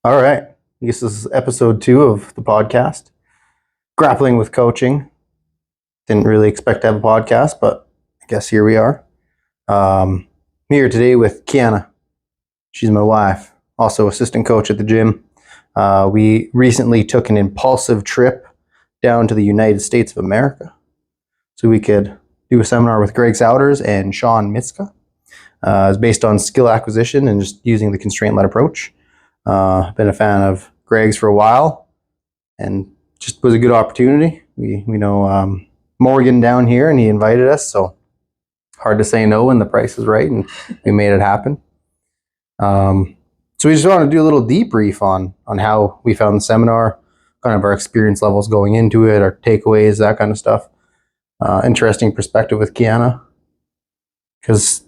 All right. This is episode 2 of the podcast, Grappling with Coaching. Didn't really expect to have a podcast, but I guess here we are. I'm here today with Kiana. She's my wife, also assistant coach at the gym. We recently took an impulsive trip down to the United States of America so we could do a seminar with Greg Souders and Shawn Myszka. It's based on skill acquisition and just using the constraint-led approach. Been a fan of Greg's for a while, and just was a good opportunity. We know Morgan down here, and he invited us, so hard to say no when the price is right, and we made it happen. So we just want to do a little debrief on how we found the seminar, kind of our experience levels going into it, our takeaways, that kind of stuff. Interesting perspective with Kiana, because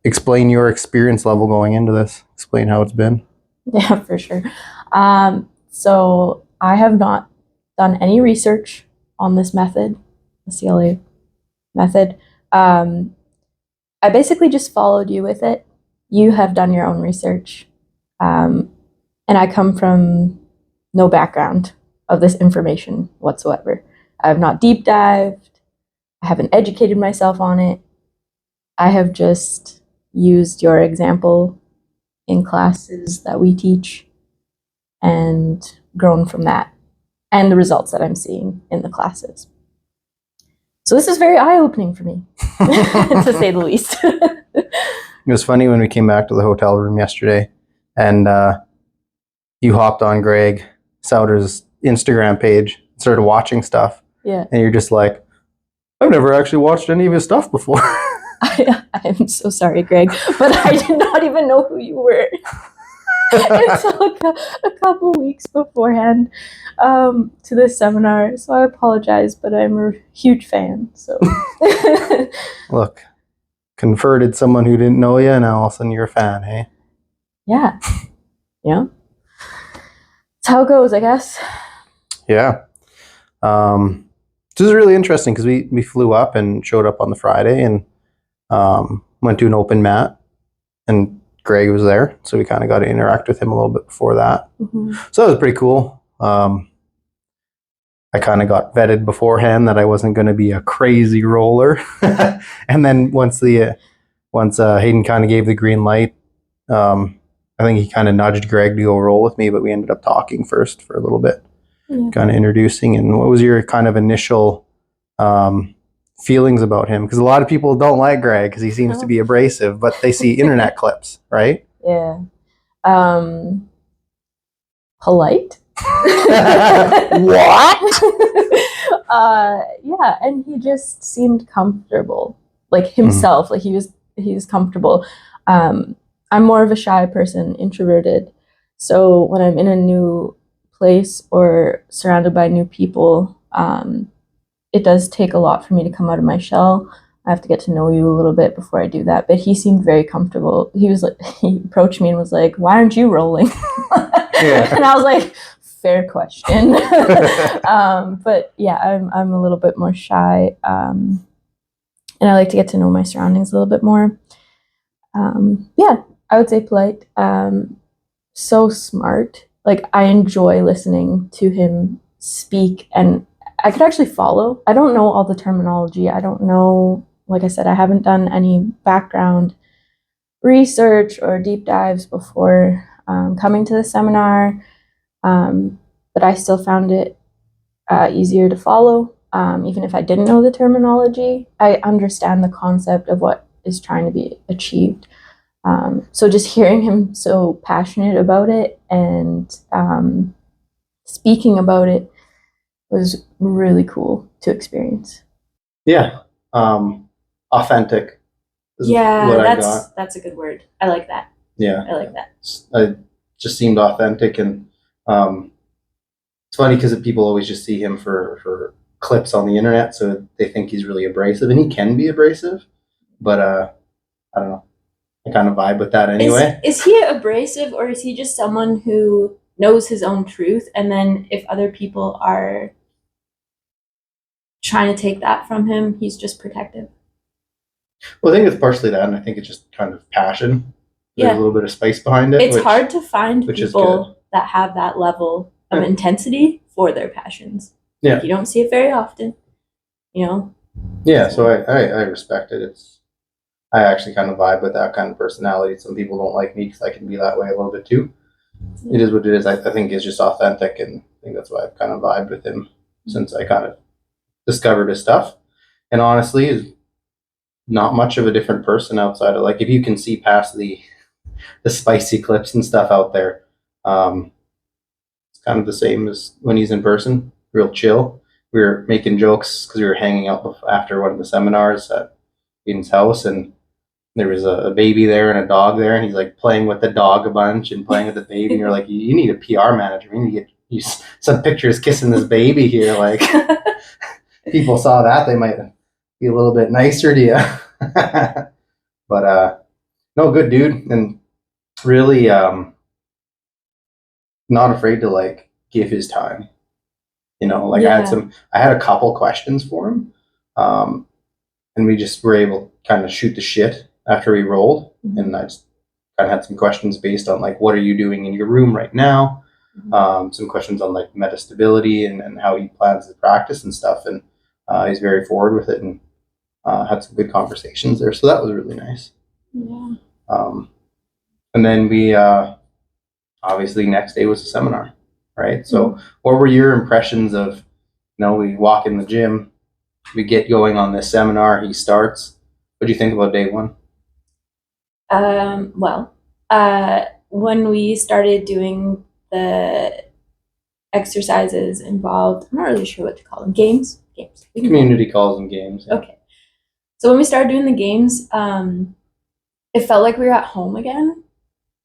explain your experience level going into this. Explain how it's been. Yeah, for sure. So I have not done any research on this method, the CLA method. I basically just followed you with it. You have done your own research. And I come from no background of this information whatsoever. I have not deep dived. I haven't educated myself on it. I have just used your example in classes that we teach and grown from that and the results that I'm seeing in the classes. So this is very eye-opening for me, to say the least. It was funny when we came back to the hotel room yesterday and you hopped on Greg Souders' Instagram page, started watching stuff. Yeah. And you're just like, I've never actually watched any of his stuff before. I'm so sorry, Greg, but I did not even know who you were until a couple weeks beforehand to this seminar. So I apologize, but I'm a huge fan. So Look, converted someone who didn't know you, and now all of a sudden you're a fan, hey? Yeah. Yeah. That's how it goes, I guess. Yeah. This is really interesting because we flew up and showed up on the Friday and went to an open mat, and Greg was there, so we kind of got to interact with him a little bit before that. Mm-hmm. So that was pretty cool. I kind of got vetted beforehand that I wasn't going to be a crazy roller, and then once Hayden kind of gave the green light, I think he kind of nudged Greg to go roll with me, but we ended up talking first for a little bit, kind of introducing. And what was your kind of initial feelings about him? Because a lot of people don't like Greg because he seems to be abrasive, but they see internet clips, right? Yeah. Polite. What? Yeah, and he just seemed comfortable, like himself. Mm-hmm. Like he was comfortable. I'm more of a shy person, introverted. So when I'm in a new place or surrounded by new people, it does take a lot for me to come out of my shell. I have to get to know you a little bit before I do that. But he seemed very comfortable. He approached me and was like, "Why aren't you rolling?" Yeah. And I was like, fair question. But yeah, I'm a little bit more shy. And I like to get to know my surroundings a little bit more. Yeah, I would say polite. So smart. Like, I enjoy listening to him speak, and I could actually follow. I don't know all the terminology. I don't know, like I said, I haven't done any background research or deep dives before coming to the seminar, but I still found it easier to follow. Even if I didn't know the terminology, I understand the concept of what is trying to be achieved. So just hearing him so passionate about it and speaking about it was really cool to experience. Yeah. Authentic. Yeah, that's a good word. I like that. Yeah. I like that. It just seemed authentic, and it's funny because people always just see him for clips on the internet, so they think he's really abrasive, and he can be abrasive, but I don't know. I kind of vibe with that anyway. Is he abrasive, or is he just someone who knows his own truth, and then if other people are trying to take that from him, he's just protective? Well, I think it's partially that, and I think it's just kind of passion. There's Yeah. a little bit of spice behind it. It's hard to find which is people that have that level of intensity for their passions. Yeah. Like, you don't see it very often, you know? Yeah, so I respect it. I actually kind of vibe with that kind of personality. Some people don't like me because I can be that way a little bit too. It is what it is. I think it's just authentic, and I think that's why I've kind of vibed with him since I kind of discovered his stuff. And honestly, is not much of a different person outside of, like, if you can see past the spicy clips and stuff out there, it's kind of the same as when he's in person. Real chill. We were making jokes because we were hanging out after one of the seminars at Ian's house, and there was a baby there and a dog there, and he's like playing with the dog a bunch and playing with the baby. And you're like, you need a PR manager. We need to get you some pictures kissing this baby here. Like, people saw that, they might be a little bit nicer to you. But no, good dude, and really not afraid to like give his time. Like, Yeah. I had a couple questions for him, and we just were able to kind of shoot the shit after we rolled. And I just kind of had some questions based on, like, what are you doing in your room right now? Some questions on, like, metastability and how he plans to practice and stuff. And he's very forward with it, and had some good conversations there. So that was really nice. Yeah. And then we obviously next day was a seminar, right? So what were your impressions of, we walk in the gym, we get going on this seminar, he starts. What do you think about day one? Well, when we started doing the exercises involved, I'm not really sure what to call them. Games. Community calls them games. Yeah. Okay. So when we started doing the games, it felt like we were at home again.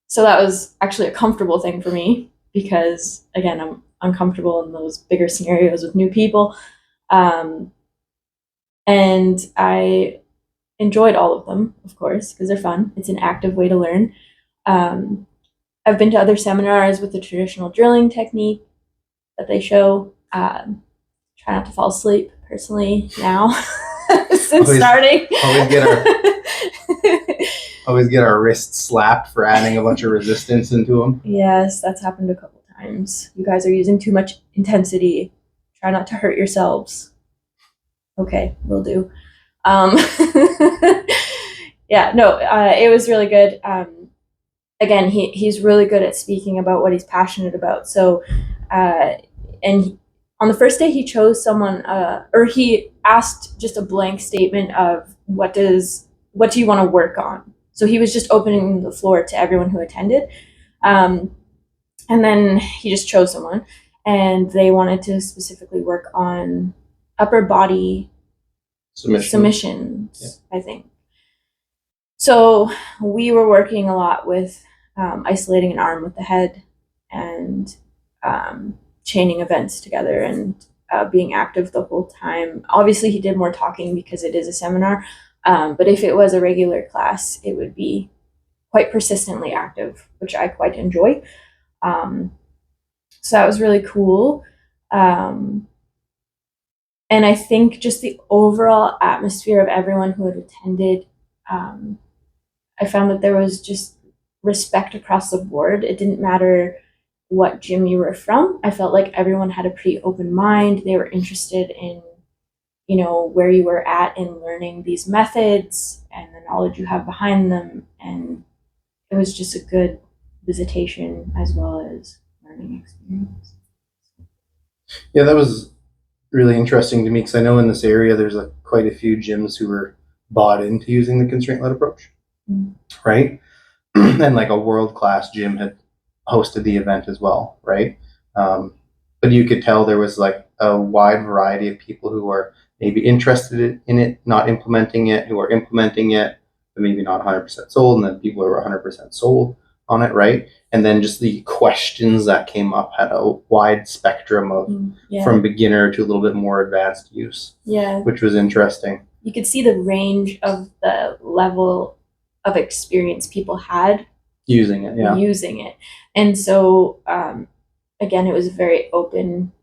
So that was actually a comfortable thing for me because, again, I'm uncomfortable in those bigger scenarios with new people. And I enjoyed all of them, of course, because they're fun. It's an active way to learn. I've been to other seminars with the traditional drilling technique that they show. Try not to fall asleep, personally, now, since starting. Always get our wrists slapped for adding a bunch of resistance into them. Yes, that's happened a couple times. You guys are using too much intensity. Try not to hurt yourselves. Okay, will do. Yeah, no, it was really good. Again, he's really good at speaking about what he's passionate about. So, and on the first day, he chose someone, or he asked just a blank statement of what do you want to work on? So he was just opening the floor to everyone who attended. And then he just chose someone, and they wanted to specifically work on upper body submissions, yeah. I think. So we were working a lot with isolating an arm with the head and chaining events together and being active the whole time. Obviously, he did more talking because it is a seminar, but if it was a regular class, it would be quite persistently active, which I quite enjoy. So that was really cool. And I think just the overall atmosphere of everyone who had attended, I found that there was just respect across the board. It didn't matter what gym you were from. I felt like everyone had a pretty open mind. They were interested in, where you were at in learning these methods and the knowledge you have behind them. And it was just a good visitation as well as learning experience. Yeah, that was really interesting to me because I know in this area there's quite a few gyms who were bought into using the constraint-led approach, right? And like a world-class gym had hosted the event as well, right? But you could tell there was like a wide variety of people who are maybe interested in it, not implementing it, who are implementing it, but maybe not 100% sold, and then people who are 100% sold on it, right? And then just the questions that came up had a wide spectrum of from beginner to a little bit more advanced use, which was interesting. You could see the range of the level of experience people had using it. And so again, it was a very open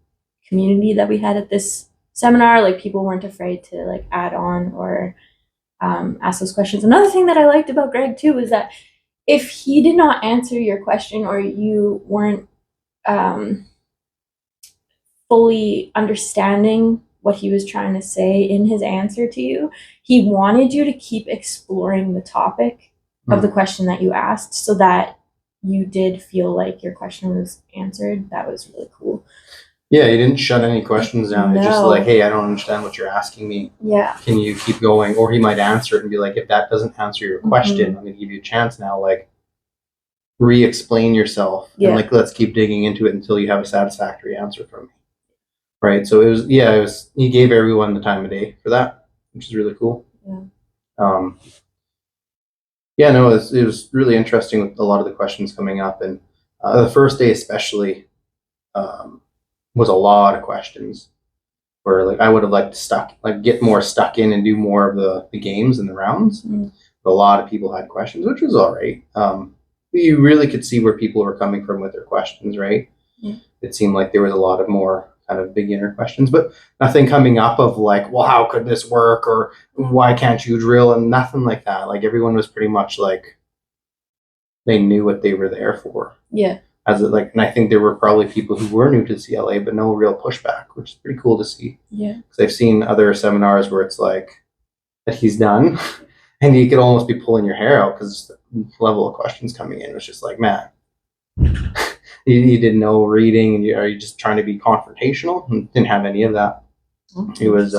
community that we had at this seminar. Like, people weren't afraid to like add on or ask those questions. Another thing that I liked about Greg too was that if he did not answer your question or you weren't fully understanding what he was trying to say in his answer to you, he wanted you to keep exploring the topic of the question that you asked so that you did feel like your question was answered. That was really cool. Yeah, he didn't shut any questions down. It's just like, hey, I don't understand what you're asking me. Yeah. Can you keep going? Or he might answer it and be like, if that doesn't answer your question, I'm going to give you a chance now. Like, re-explain yourself. Yeah. And like, let's keep digging into it until you have a satisfactory answer from me. Right. So it was, he gave everyone the time of day for that, which is really cool. Yeah. No, it was really interesting with a lot of the questions coming up. And the first day especially was a lot of questions where like I would have liked to get more stuck in and do more of the games and the rounds. But a lot of people had questions, which was all right. You really could see where people were coming from with their questions, right? Yeah. It seemed like there was a lot of more kind of beginner questions, but nothing coming up of like, well, how could this work? Or why can't you drill? And nothing like that. Like everyone was pretty much like, they knew what they were there for. Yeah. And I think there were probably people who were new to CLA, but no real pushback, which is pretty cool to see. Yeah. Because I've seen other seminars where it's like that he's done, and you could almost be pulling your hair out because the level of questions coming in was just like, man, you did no reading, and are you just trying to be confrontational? And didn't have any of that. It was,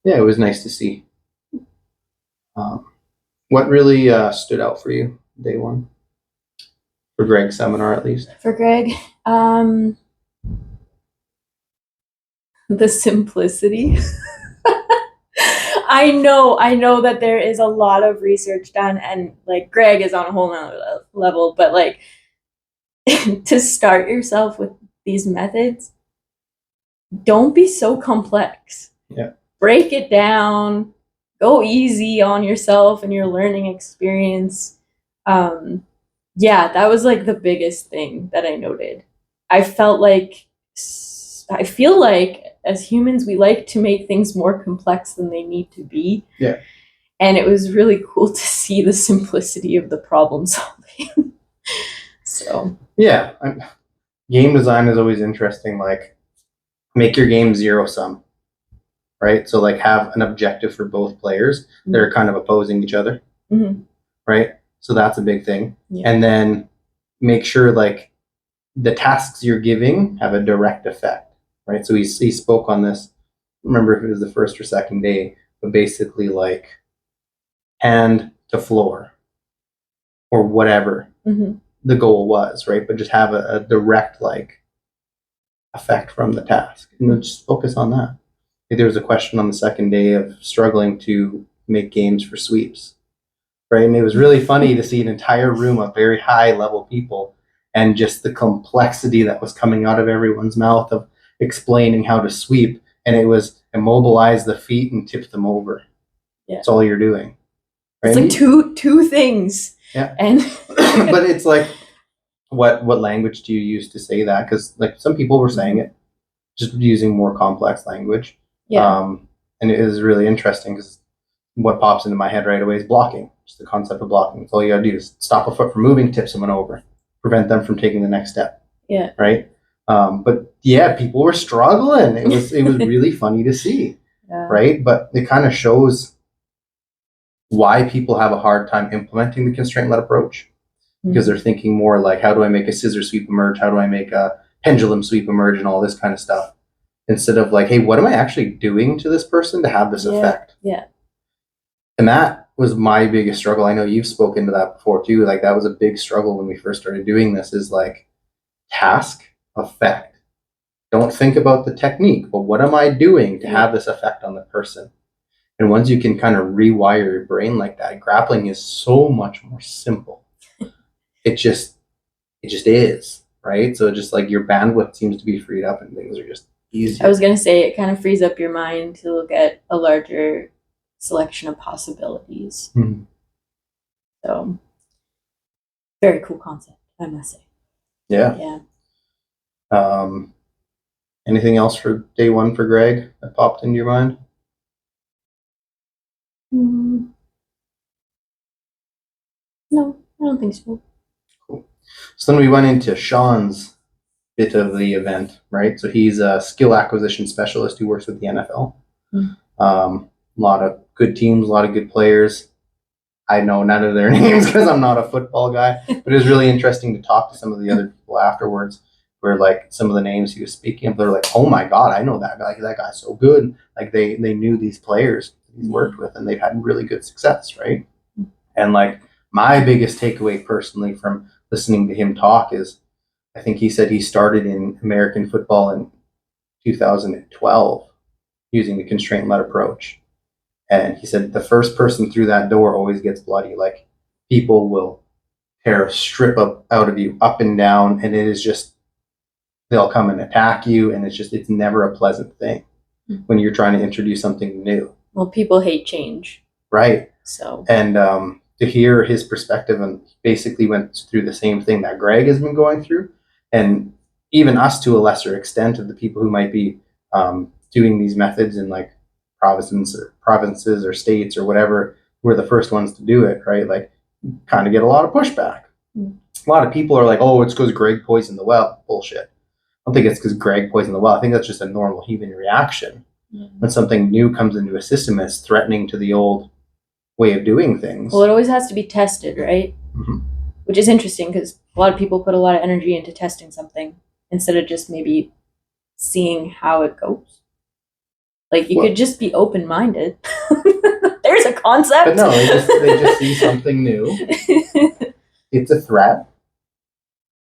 it was nice to see. What really stood out for you day one? For Greg's seminar, at least. For Greg, the simplicity. I know that there is a lot of research done, and like Greg is on a whole nother level, but like to start yourself with these methods, don't be so complex. Yeah. Break it down. Go easy on yourself and your learning experience. Yeah, that was like the biggest thing that I noted. I feel like as humans, we like to make things more complex than they need to be. Yeah. And it was really cool to see the simplicity of the problem solving. So. Yeah. Game design is always interesting. Like, make your game zero sum. Right? So, like, have an objective for both players that are kind of opposing each other. Mm-hmm. Right? So that's a big thing. Yeah. And then make sure, like, the tasks you're giving have a direct effect. Right? So he spoke on this. I don't remember if it was the first or second day, but basically, like, hand to floor or whatever the goal was, right? But just have a direct, like, effect from the task. And then just focus on that. There was a question on the second day of struggling to make games for sweeps, right? And it was really funny to see an entire room of very high level people and just the complexity that was coming out of everyone's mouth of explaining how to sweep. And it was immobilize the feet and tip them over. Yeah. That's all you're doing. Right? It's like two things. Yeah. And but it's like, what language do you use to say that? Because like some people were saying it just using more complex language. Yeah. And it is really interesting because what pops into my head right away is blocking. Just the concept of blocking. That's all you gotta do is stop a foot from moving, tip someone over, prevent them from taking the next step. Yeah. Right. But yeah, people were struggling. It was really funny to see. Yeah. Right. But it kind of shows why people have a hard time implementing the constraint-led approach, because they're thinking more like, how do I make a scissor sweep emerge? How do I make a pendulum sweep emerge and all this kind of stuff? Instead of like, hey, what am I actually doing to this person to have this effect? Yeah. And that was my biggest struggle. I know you've spoken to that before too. Like that was a big struggle when we first started doing this, is like task, effect. Don't think about the technique, but what am I doing to have this effect on the person? And once you can kind of rewire your brain like that, grappling is so much more simple. It just is, right? So just like your bandwidth seems to be freed up and things are just easier. I was going to say, it kind of frees up your mind to look at a larger selection of possibilities. Mm-hmm. So, very cool concept, I must say. Yeah. Anything else for day one for Greg that popped into your mind? No, I don't think so. Cool. So then we went into Shawn's bit of the event, right? So he's a skill acquisition specialist who works with the NFL. A lot of good teams, a lot of good players. I know none of their names because I'm not a football guy, but it was really interesting to talk to some of the other people afterwards where like some of the names he was speaking of, they're like, oh my God, I know that guy. That guy's so good. Like they knew these players he's worked with and they've had really good success, right? And like my biggest takeaway personally from listening to him talk is I think he said he started in American football in 2012 using the constraint-led approach. And he said the first person through that door always gets bloody. Like people will tear a strip out of you up and down, and it is just they'll come and attack you, and it's never a pleasant thing when you're trying to introduce something new. Well, people hate change, right? So and to hear his perspective, and basically went through the same thing that Greg has been going through, and even us to a lesser extent of the people who might be doing these methods in like provinces or states or whatever, we're the first ones to do it, right? Like kind of get a lot of pushback. A lot of people are like, oh, it's because Greg poisoned the well. Bullshit. I don't think it's because Greg poisoned the well. I think that's just a normal human reaction. When something new comes into a system that's threatening to the old way of doing things. Well, it always has to be tested, right? Which is interesting because a lot of people put a lot of energy into testing something instead of just maybe seeing how it goes. Like you could just be open-minded. There's a concept. But no, they just see something new. It's a threat.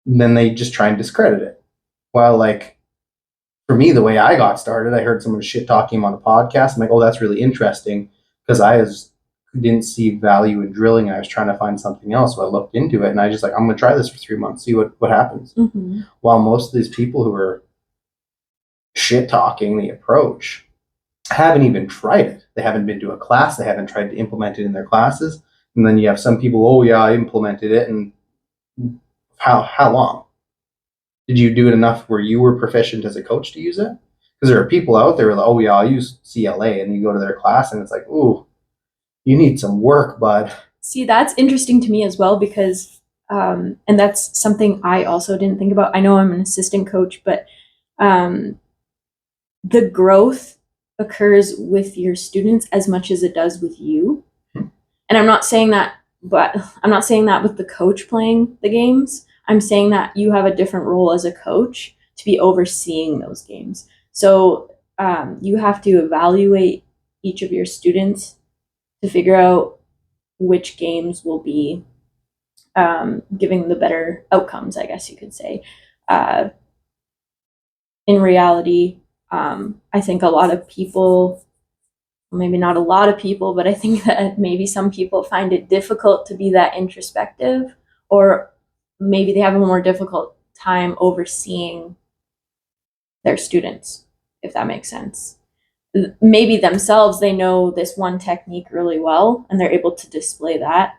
And then they just try and discredit it. While like for me, the way I got started, I heard someone shit talking him on a podcast. I'm like, oh, that's really interesting because I didn't see value in drilling and I was trying to find something else. So I looked into it and I just like, I'm going to try this for 3 months, see what happens. While most of these people who are shit talking the approach haven't even tried it. They haven't been to a class. They haven't tried to implement it in their classes. And then you have some people, oh yeah, I implemented it. And how long? Did you do it enough where you were proficient as a coach to use it? Because there are people out there like, oh yeah, I'll use CLA. And you go to their class and it's like, ooh, you need some work, bud. See, that's interesting to me as well because, and that's something I also didn't think about. I know I'm an assistant coach, but the growth occurs with your students as much as it does with you. And I'm not saying that with the coach playing the games. I'm saying that you have a different role as a coach to be overseeing those games. So you have to evaluate each of your students to figure out which games will be giving the better outcomes, I guess you could say. In reality, I think a lot of people, maybe not a lot of people, but I think that maybe some people find it difficult to be that introspective, or maybe they have a more difficult time overseeing their students, if that makes sense. Maybe themselves, they know this one technique really well, and they're able to display that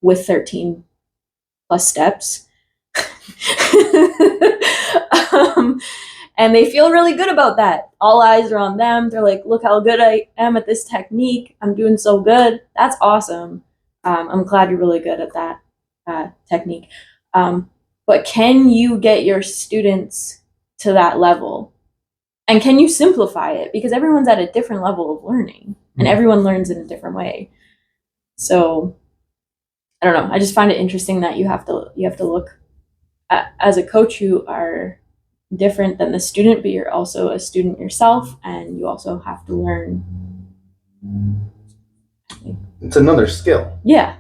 with 13 plus steps. And they feel really good about that. All eyes are on them. They're like, look how good I am at this technique. I'm doing so good. That's awesome. I'm glad you're really good at that technique. But can you get your students to that level? And can you simplify it? Because everyone's at a different level of learning, and everyone learns in a different way. So I don't know. I just find it interesting that you have to look at, as a coach, you are different than the student, but you're also a student yourself, and you also have to learn. It's another skill. Yeah.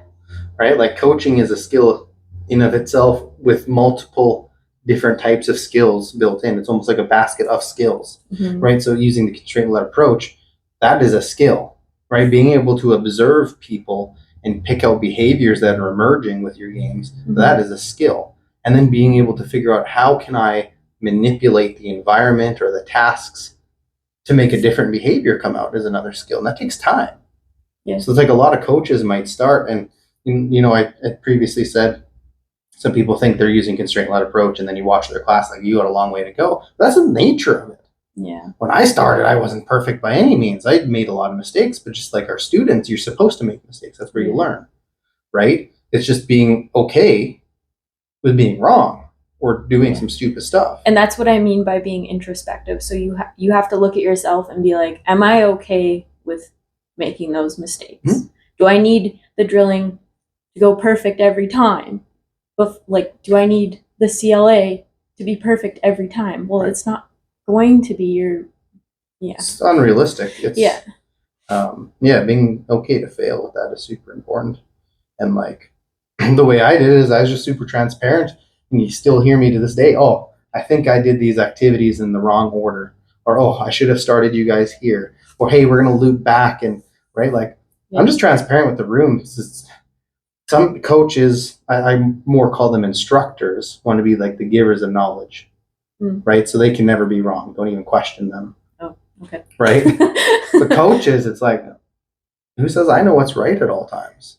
Right? Like coaching is a skill in of itself with multiple different types of skills built in. It's almost like a basket of skills, right? So using the constraint-led approach, that is a skill, right? Being able to observe people and pick out behaviors that are emerging with your games, that is a skill. And then being able to figure out how can I manipulate the environment or the tasks to make a different behavior come out is another skill. And that takes time. Yeah. So it's like a lot of coaches might start, and you know, I previously said some people think they're using constraint-led approach, and then you watch their class like you got a long way to go. But that's the nature of it. Yeah. When I started, I wasn't perfect by any means. I made a lot of mistakes, but just like our students, you're supposed to make mistakes. That's where you learn, right? It's just being okay with being wrong or doing some stupid stuff. And that's what I mean by being introspective. So you have to look at yourself and be like, am I okay with making those mistakes? Mm-hmm. Do I need the drilling to go perfect every time? But like, do I need the CLA to be perfect every time? Well, it's not going to be It's unrealistic. It's being okay to fail with that is super important. And like the way I did it is I was just super transparent, and you still hear me to this day. Oh, I think I did these activities in the wrong order, or oh, I should have started you guys here, or hey, we're gonna loop back, and right, like I'm just transparent with the room. Some coaches, I more call them instructors, want to be like the givers of knowledge, right? So they can never be wrong. Don't even question them. Oh, okay. Right? The coaches, it's like, who says I know what's right at all times?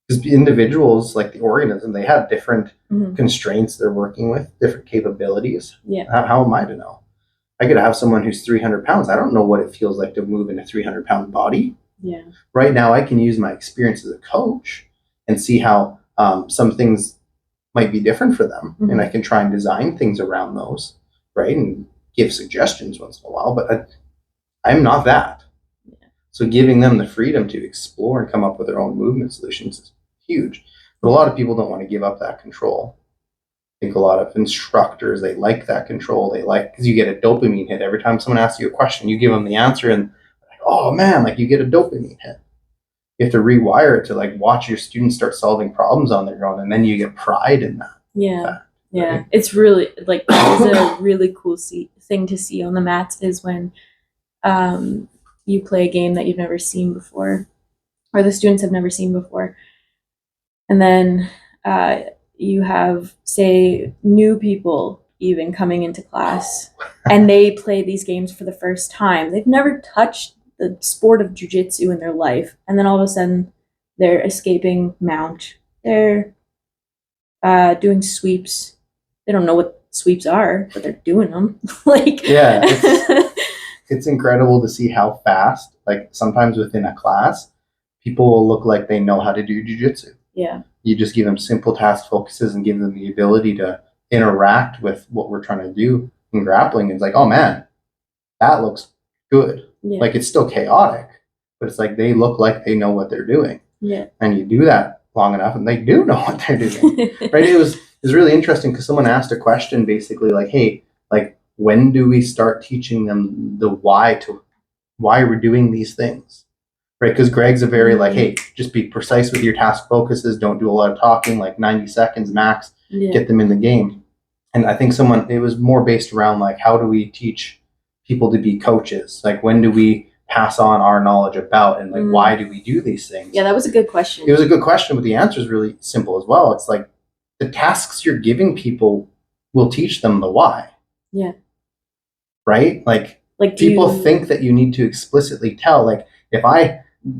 Because individuals, like the organism, they have different constraints they're working with, different capabilities. Yeah. How am I to know? I could have someone who's 300 pounds. I don't know what it feels like to move in a 300-pound body. Yeah. Right now, I can use my experience as a coach and see how some things might be different for them. And I can try and design things around those, right? And give suggestions once in a while, but I'm not that. Yeah. So giving them the freedom to explore and come up with their own movement solutions is huge. But a lot of people don't want to give up that control. I think a lot of instructors, they like that control. They like, because you get a dopamine hit. Every time someone asks you a question, you give them the answer and like, oh man, like you get a dopamine hit. You have to rewire it to like watch your students start solving problems on their own, and then you get pride in that. Yeah. Fact, right? It's really like it's a really cool thing to see on the mats is when you play a game that you've never seen before, or the students have never seen before, and then you have, say, new people even coming into class, and they play these games for the first time. They've never touched the sport of jiu-jitsu in their life, and then all of a sudden they're escaping mount, they're doing sweeps. They don't know what sweeps are, but they're doing them. Like it's incredible to see how fast, like sometimes within a class, people will look like they know how to do jiu-jitsu. Yeah, you just give them simple task focuses and give them the ability to interact with what we're trying to do in grappling. It's like, oh man, that looks good. Yeah. Like it's still chaotic, but it's like they look like they know what they're doing. Yeah. And you do that long enough and they do know what they're doing. Right? It was really interesting because someone asked a question basically like, hey, like when do we start teaching them the why we're doing these things? Right? Because Greg's a very like, hey, just be precise with your task focuses, don't do a lot of talking, like 90 seconds max, get them in the game. And I think it was more based around like, how do we teach people to be coaches? Like when do we pass on our knowledge about and like why do we do these things? Yeah, that was a good question. It was a good question, but the answer is really simple as well. It's like the tasks you're giving people will teach them the why. Yeah. Right? Like people think that you need to explicitly tell. Like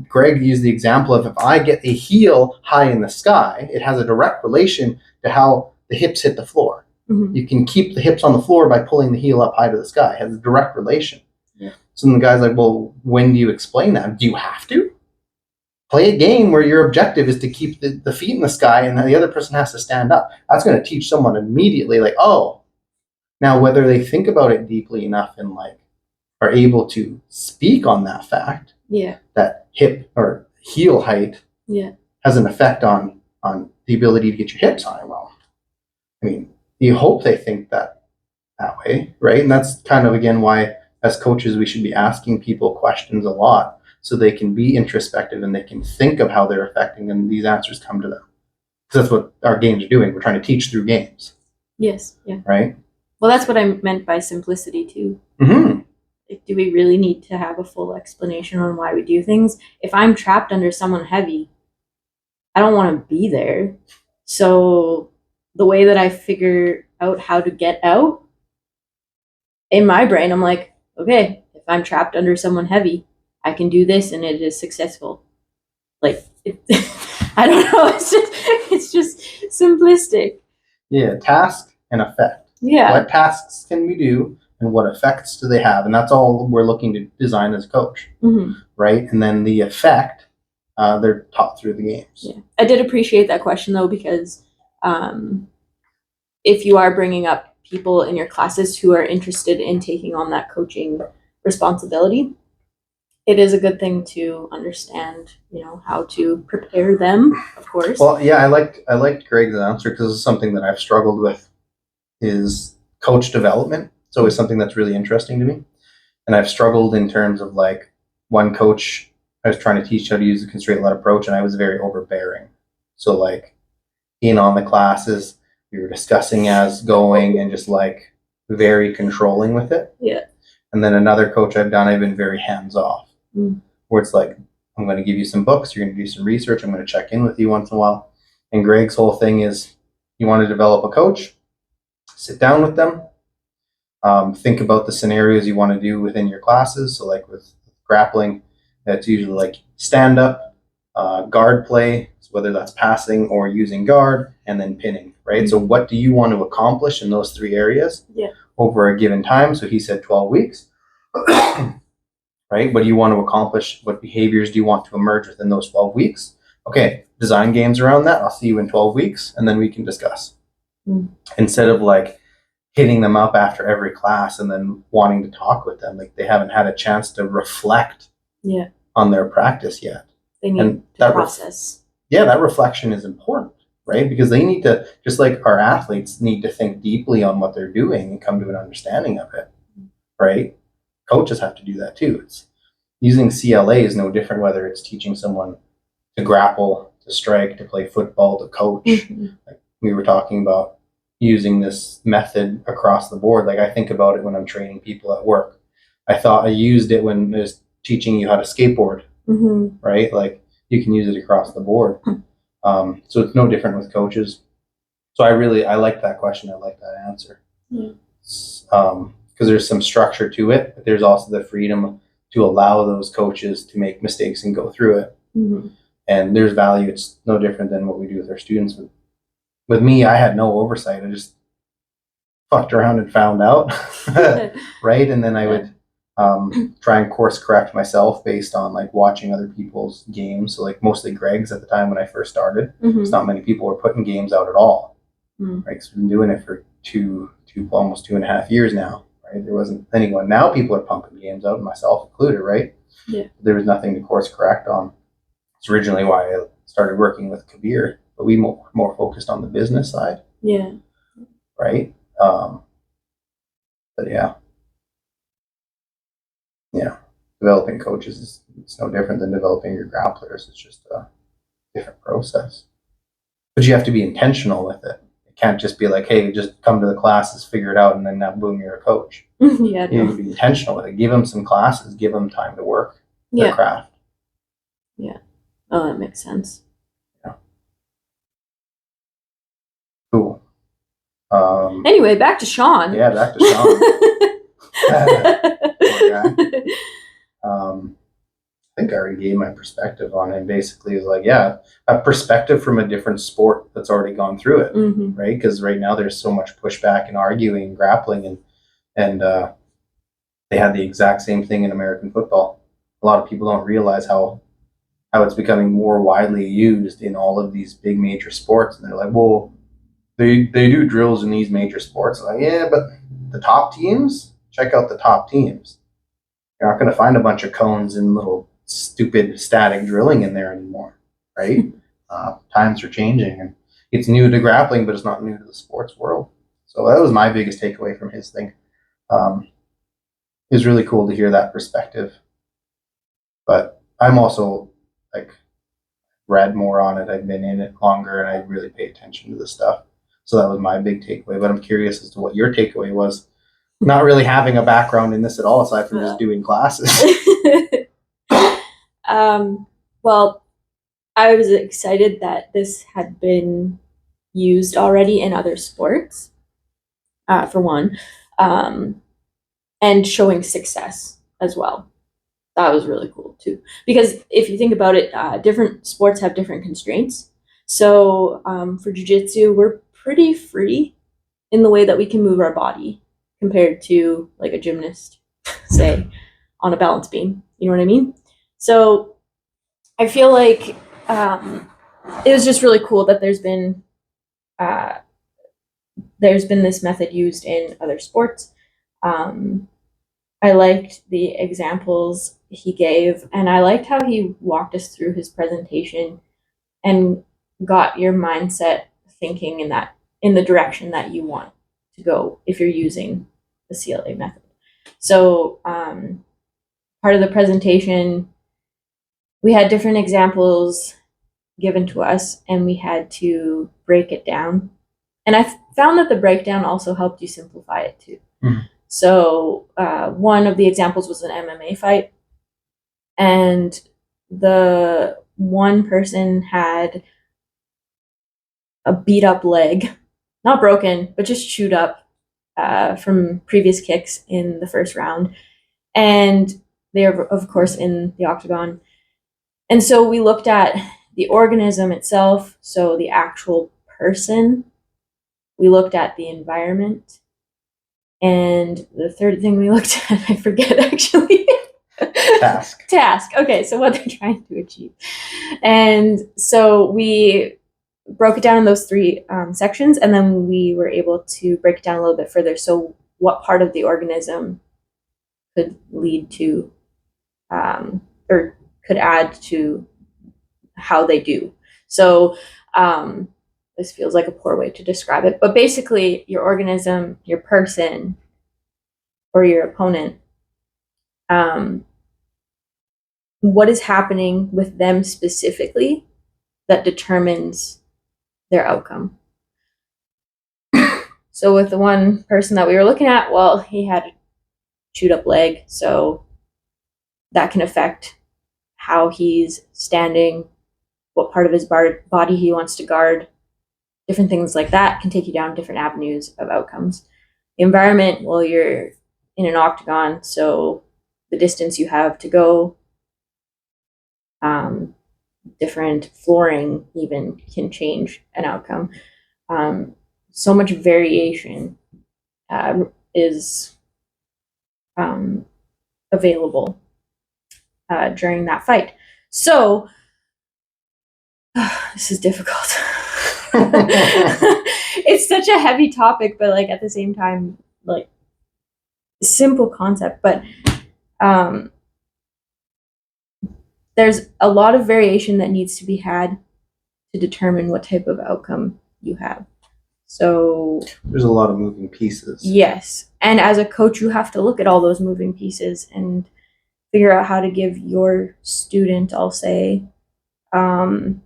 Greg used the example of if I get a heel high in the sky, it has a direct relation to how the hips hit the floor. Mm-hmm. You can keep the hips on the floor by pulling the heel up high to the sky. It has a direct relation. Yeah. So then the guy's like, well, when do you explain that? Do you have to? Play a game where your objective is to keep the feet in the sky and the other person has to stand up. That's going to teach someone immediately like, oh, now whether they think about it deeply enough and like are able to speak on that fact, that hip or heel height has an effect on the ability to get your hips high. Well, I mean, you hope they think that way, right? And that's kind of, again, why as coaches, we should be asking people questions a lot so they can be introspective and they can think of how they're affecting and these answers come to them. Because that's what our games are doing. We're trying to teach through games. Yes. Yeah. Right? Well, that's what I meant by simplicity too. Mm-hmm. Like, do we really need to have a full explanation on why we do things? If I'm trapped under someone heavy, I don't want to be there. So the way that I figure out how to get out, in my brain, I'm like, okay, if I'm trapped under someone heavy, I can do this and it is successful. Like, I don't know. It's just simplistic. Yeah, task and effect. Yeah. What tasks can we do and what effects do they have? And that's all we're looking to design as a coach, right? And then the effect, they're taught through the games. Yeah, I did appreciate that question though, because if you are bringing up people in your classes who are interested in taking on that coaching responsibility, it is a good thing to understand, how to prepare them, of course. Well, yeah, I liked Greg's answer because it's something that I've struggled with is coach development. It's always something that's really interesting to me. And I've struggled in terms of like one coach, I was trying to teach how to use the constraint led approach, and I was very overbearing. So like in on the classes, we were discussing as going and just like very controlling with it. Yeah. And then another coach I've done, I've been very hands off, where it's like, I'm going to give you some books, you're going to do some research, I'm going to check in with you once in a while. And Greg's whole thing is, you want to develop a coach, sit down with them, think about the scenarios you want to do within your classes. So like with grappling, that's usually like stand up, guard play, so whether that's passing or using guard, and then pinning, right? So what do you want to accomplish in those 3 areas over a given time? So he said 12 weeks, right? What do you want to accomplish? What behaviors do you want to emerge within those 12 weeks? Okay, design games around that. I'll see you in 12 weeks, and then we can discuss. Instead of like hitting them up after every class and then wanting to talk with them, like they haven't had a chance to reflect on their practice yet. They need to process. That reflection is important, right? Because they need to, just like our athletes need to think deeply on what they're doing and come to an understanding of it, right? Coaches have to do that too. It's using CLA is no different whether it's teaching someone to grapple, to strike, to play football, to coach. Like we were talking about using this method across the board. Like I think about it when I'm training people at work. I thought I used it when I was teaching you how to skateboard, right? Like you can use it across the board. So it's no different with coaches. So I like that question. I like that answer. Because there's some structure to it, but there's also the freedom to allow those coaches to make mistakes and go through it. And there's value. It's no different than what we do with our students. With me, I had no oversight. I just fucked around and found out, right? And then I would try and course correct myself based on like watching other people's games. So like mostly Greg's at the time when I first started. It's not many people were putting games out at all, right? Because we've been doing it for almost 2.5 years now, right? There wasn't anyone. Now people are pumping games out, myself included, right? There was nothing to course correct on. It's originally why I started working with Kabir, but we more focused on the business side. Right? But developing coaches it's no different than developing your grapplers. It's just a different process. But you have to be intentional with it. It can't just be like, hey, just come to the classes, figure it out, and then now boom, you're a coach. You have to be intentional with it. Give them some classes, give them time to work their craft. Oh, that makes sense. Cool. Anyway, back to Shawn. Back to Shawn. I think I already gave my perspective on it. Basically, is like, a perspective from a different sport that's already gone through it, right? Because right now there's so much pushback and arguing, and grappling, and they had the exact same thing in American football. A lot of people don't realize how it's becoming more widely used in all of these big major sports, and they're like, well, they do drills in these major sports. Like, but the top teams, check out the top teams. You're not going to find a bunch of cones and little stupid static drilling in there anymore, right? Times are changing, and it's new to grappling, but it's not new to the sports world. So that was my biggest takeaway from his thing. It was really cool to hear that perspective. But I'm also like read more on it. I've been in it longer, and I really pay attention to this stuff. So that was my big takeaway. But I'm curious as to what your takeaway was. Not really having a background in this at all, aside from just doing classes. Well, I was excited that this had been used already in other sports, for one, and showing success as well. That was really cool too. Because if you think about it, different sports have different constraints. So for jiu-jitsu, we're pretty free in the way that we can move our body compared to like a gymnast, say, on a balance beam. You know what I mean? So I feel like it was just really cool that there's been this method used in other sports. I liked the examples he gave, and I liked how he walked us through his presentation and got your mindset thinking in the direction that you want to go if you're using the CLA method. So part of the presentation, we had different examples given to us, and we had to break it down. And I found that the breakdown also helped you simplify it too. Mm-hmm. So one of the examples was an MMA fight, and the one person had a beat up leg, not broken, but just chewed up from previous kicks in the first round. And they are, of course, in the octagon. And so we looked at the organism itself, so the actual person. We looked at the environment. And the third thing we looked at, I forget actually. Task. Okay, so what they're trying to achieve. And so we broke it down in those three sections, and then we were able to break it down a little bit further. So what part of the organism could lead to or could add to how they do. So this feels like a poor way to describe it, but basically your organism, your person, or your opponent, what is happening with them specifically that determines their outcome. So with the one person that we were looking at, well, he had a chewed up leg, so that can affect how he's standing, what part of his body he wants to guard. Different things like that can take you down different avenues of outcomes. The environment, well, you're in an octagon, so the distance you have to go, different flooring even can change an outcome. So much variation is available during that fight. So this is difficult. It's such a heavy topic, but like at the same time, like simple concept, but there's a lot of variation that needs to be had to determine what type of outcome you have. So there's a lot of moving pieces. Yes. And as a coach, you have to look at all those moving pieces and figure out how to give your student, I'll say, the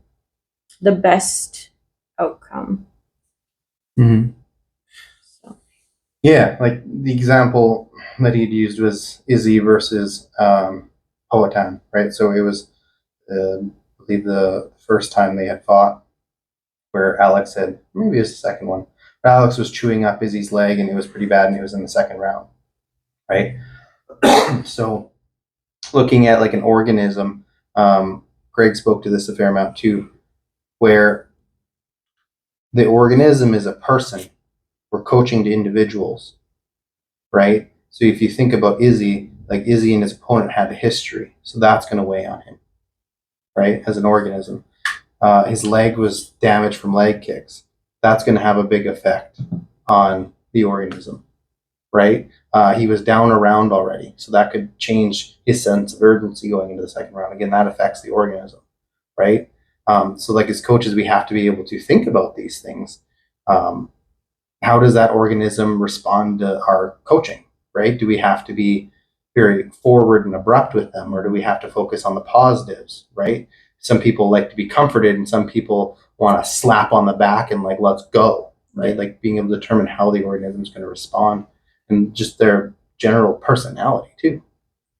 best outcome. Mm-hmm. So. Yeah, like the example that he'd used was Izzy versus Poatan, right? So it was, I believe, the first time they had fought, where Alex had, maybe it was the second one, but Alex was chewing up Izzy's leg, and it was pretty bad, and it was in the second round, right? So looking at like an organism, Greg spoke to this a fair amount too, where the organism is a person. We're coaching to individuals, right? So if you think about Izzy, like Izzy and his opponent had a history, so that's going to weigh on him, right? As an organism. His leg was damaged from leg kicks. That's going to have a big effect on the organism, right? He was down a round already, so that could change his sense of urgency going into the second round. Again, that affects the organism, right? So like as coaches, we have to be able to think about these things. How does that organism respond to our coaching, right? Do we have to be very forward and abrupt with them, or do we have to focus on the positives, right? Some people like to be comforted, and some people want to slap on the back and like, let's go, right? Like being able to determine how the organism is going to respond and just their general personality too.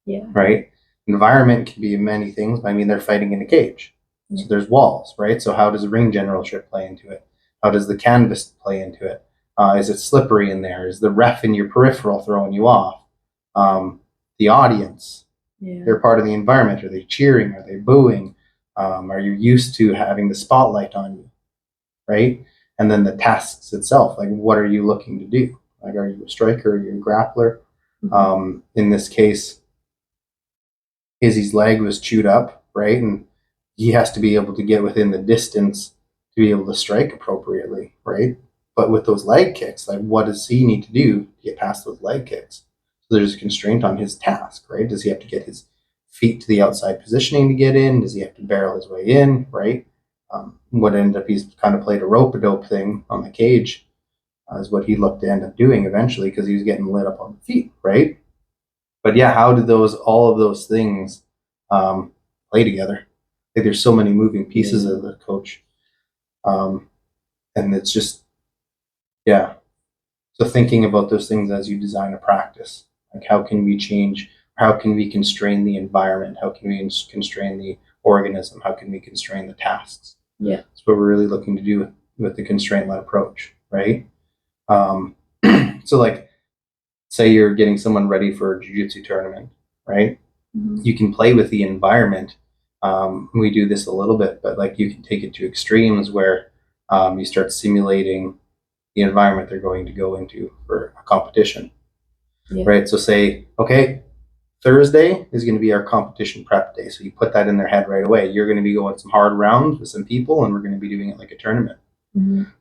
Yeah. Right? Environment can be many things, but I mean, they're fighting in a cage. So there's walls, right? So how does ring generalship play into it? How does the canvas play into it? Is it slippery in there? Is the ref in your peripheral throwing you off? The audience, they're part of the environment. Are they cheering? Are they booing? Are you used to having the spotlight on you, right? And then the tasks itself, like what are you looking to do? Like, are you a striker? Are you a grappler? In this case, Izzy's leg was chewed up, right? And he has to be able to get within the distance to be able to strike appropriately, right? But with those leg kicks, like what does he need to do to get past those leg kicks? So there's a constraint on his task, right? Does he have to get his feet to the outside positioning to get in? Does he have to barrel his way in, right? What ended up, he's kind of played a rope-a-dope thing on the cage is what he looked to end up doing eventually because he was getting lit up on the feet, right? But yeah, how did all of those things play together? Like there's so many moving pieces of the coach. And it's just, yeah. So thinking about those things as you design a practice, like how can we change, how can we constrain the environment? How can we constrain the organism? How can we constrain the tasks? Yeah. That's what we're really looking to do with the constraint-led approach, right? So like, say you're getting someone ready for a jiu-jitsu tournament, right? Mm-hmm. You can play with the environment. We do this a little bit, but like you can take it to extremes where you start simulating the environment they're going to go into for a competition, right? So say, okay, Thursday is going to be our competition prep day. So you put that in their head right away. You're going to be going some hard rounds with some people, and we're going to be doing it like a tournament,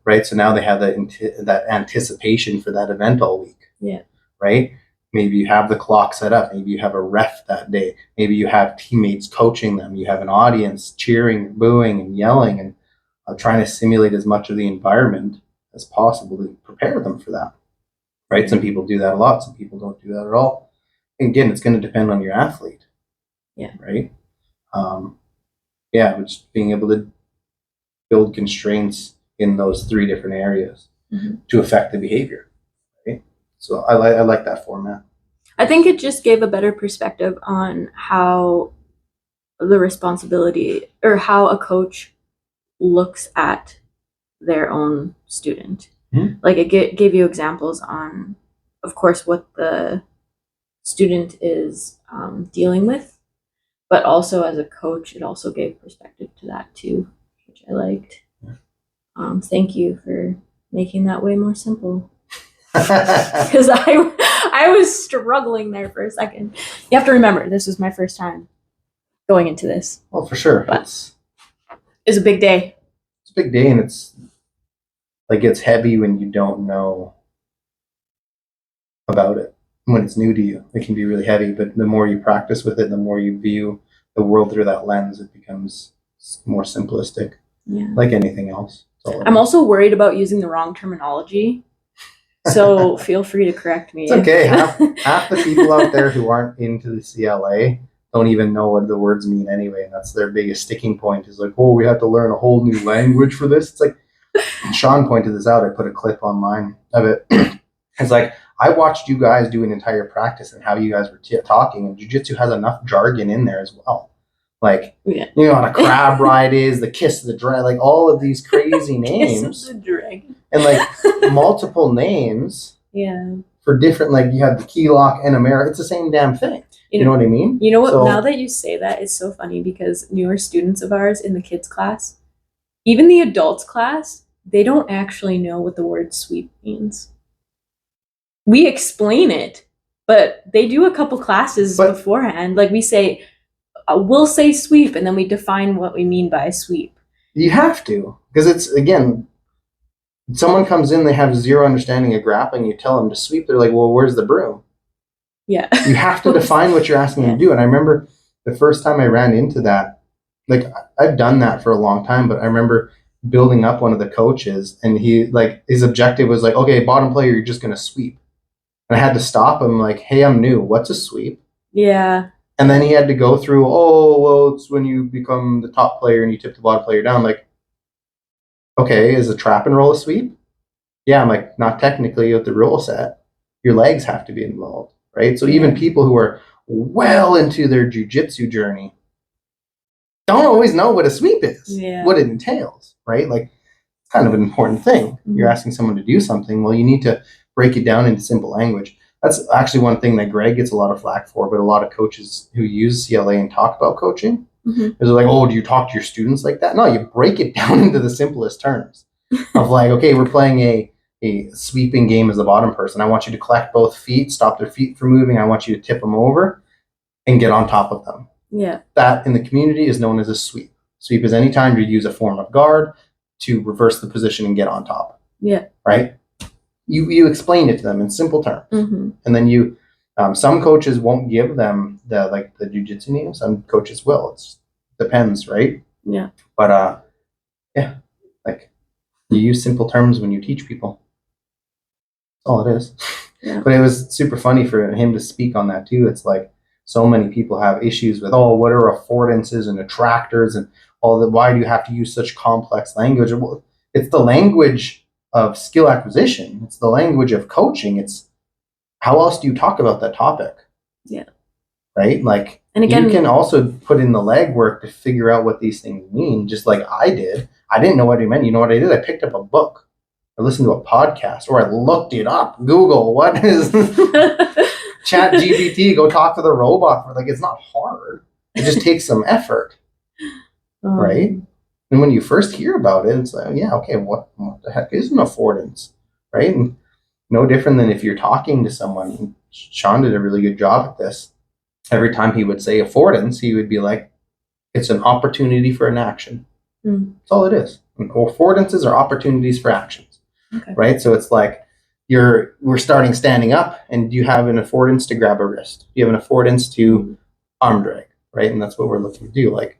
right? So now they have that anticipation for that event all week, right? Maybe you have the clock set up. Maybe you have a ref that day. Maybe you have teammates coaching them. You have an audience cheering, booing, and yelling, and trying to simulate as much of the environment as possible to prepare them for that, right? Some people do that a lot. Some people don't do that at all. And again, it's going to depend on your athlete, right? But just being able to build constraints in those three different areas to affect the behavior, right? So I like that format. I think it just gave a better perspective on how the responsibility or how a coach looks at their own student. Like it gave you examples on, of course, what the student is dealing with, but also as a coach, it also gave perspective to that too, which I liked. Thank you for making that way more simple. Because I was struggling there for a second. You have to remember, this was my first time going into this. Well, for sure. But it's a big day. It's a big day, and it's heavy when you don't know about it. When it's new to you, it can be really heavy, but the more you practice with it, the more you view the world through that lens, it becomes more simplistic, like anything else. I'm also worried about using the wrong terminology, so feel free to correct me. It's okay. Half the people out there who aren't into the CLA don't even know what the words mean anyway, and that's their biggest sticking point is like, oh, we have to learn a whole new language for this. It's like, Shawn pointed this out. I put a clip online of it. It's like, I watched you guys do an entire practice and how you guys were talking, and jiu-jitsu has enough jargon in there as well. Like, you know what a crab ride is, the kiss of the dragon, like all of these crazy names. Kiss of the dragon. And like multiple names. Yeah. For different, like you have the key lock and America. It's the same damn thing. You know what I mean? You know what? So, now that you say that, it's so funny because newer students of ours in the kids class, even the adults class, they don't actually know what the word sweep means. We explain it, but they do a couple classes beforehand. Like we say, we'll say sweep, and then we define what we mean by sweep. You have to, because it's, again, someone comes in, they have zero understanding of grappling, you tell them to sweep, they're like, well, where's the broom? Yeah. You have to define what you're asking them to do. And I remember the first time I ran into that, like I've done that for a long time, but I remember building up one of the coaches, and he, like, his objective was like, okay, bottom player, you're just going to sweep. And I had to stop him, like, hey, I'm new. What's a sweep? Yeah. And then he had to go through, oh, well, it's when you become the top player and you tip the bottom player down. Like, okay, is a trap and roll a sweep? Yeah, I'm like, not technically with the rule set. Your legs have to be involved, right? So even people who are well into their jiu-jitsu journey don't always know what a sweep is, what it entails, right? Like, it's kind of an important thing. You're asking someone to do something. Well, you need to break it down into simple language. That's actually one thing that Greg gets a lot of flack for, but a lot of coaches who use CLA and talk about coaching, they're like, oh, do you talk to your students like that? No, you break it down into the simplest terms of like, okay, we're playing a sweeping game as the bottom person. I want you to collect both feet, stop their feet from moving. I want you to tip them over and get on top of them. Yeah. That in the community is known as a sweep. Sweep is any time you use a form of guard to reverse the position and get on top. Yeah. Right? You explain it to them in simple terms. And then you, some coaches won't give them the jiu-jitsu name. Some coaches will. It depends, right? Yeah. But yeah, like you use simple terms when you teach people. That's all it is. Yeah. But it was super funny for him to speak on that too. It's like so many people have issues with, what are affordances and attractors and all that. Why do you have to use such complex language? Well, it's the language of skill acquisition. It's the language of coaching. It's how else do you talk about that topic? Yeah. Right? Like, and again, you can also put in the legwork to figure out what these things mean, just like I did. I didn't know what it meant. You know what I did? I picked up a book. I listened to a podcast, or I looked it up. Google, what is Chat GPT? Go talk to the robot. Like, it's not hard. It just takes some effort, right? And when you first hear about it, it's like, yeah, okay, what the heck is an affordance, right? And no different than if you're talking to someone. Shawn did a really good job at this. Every time he would say affordance, he would be like, it's an opportunity for an action. That's all it is. And affordances are opportunities for actions. Okay. Right? So it's like we're starting standing up, and you have an affordance to grab a wrist. You have an affordance to arm drag, right? And that's what we're looking to do. Like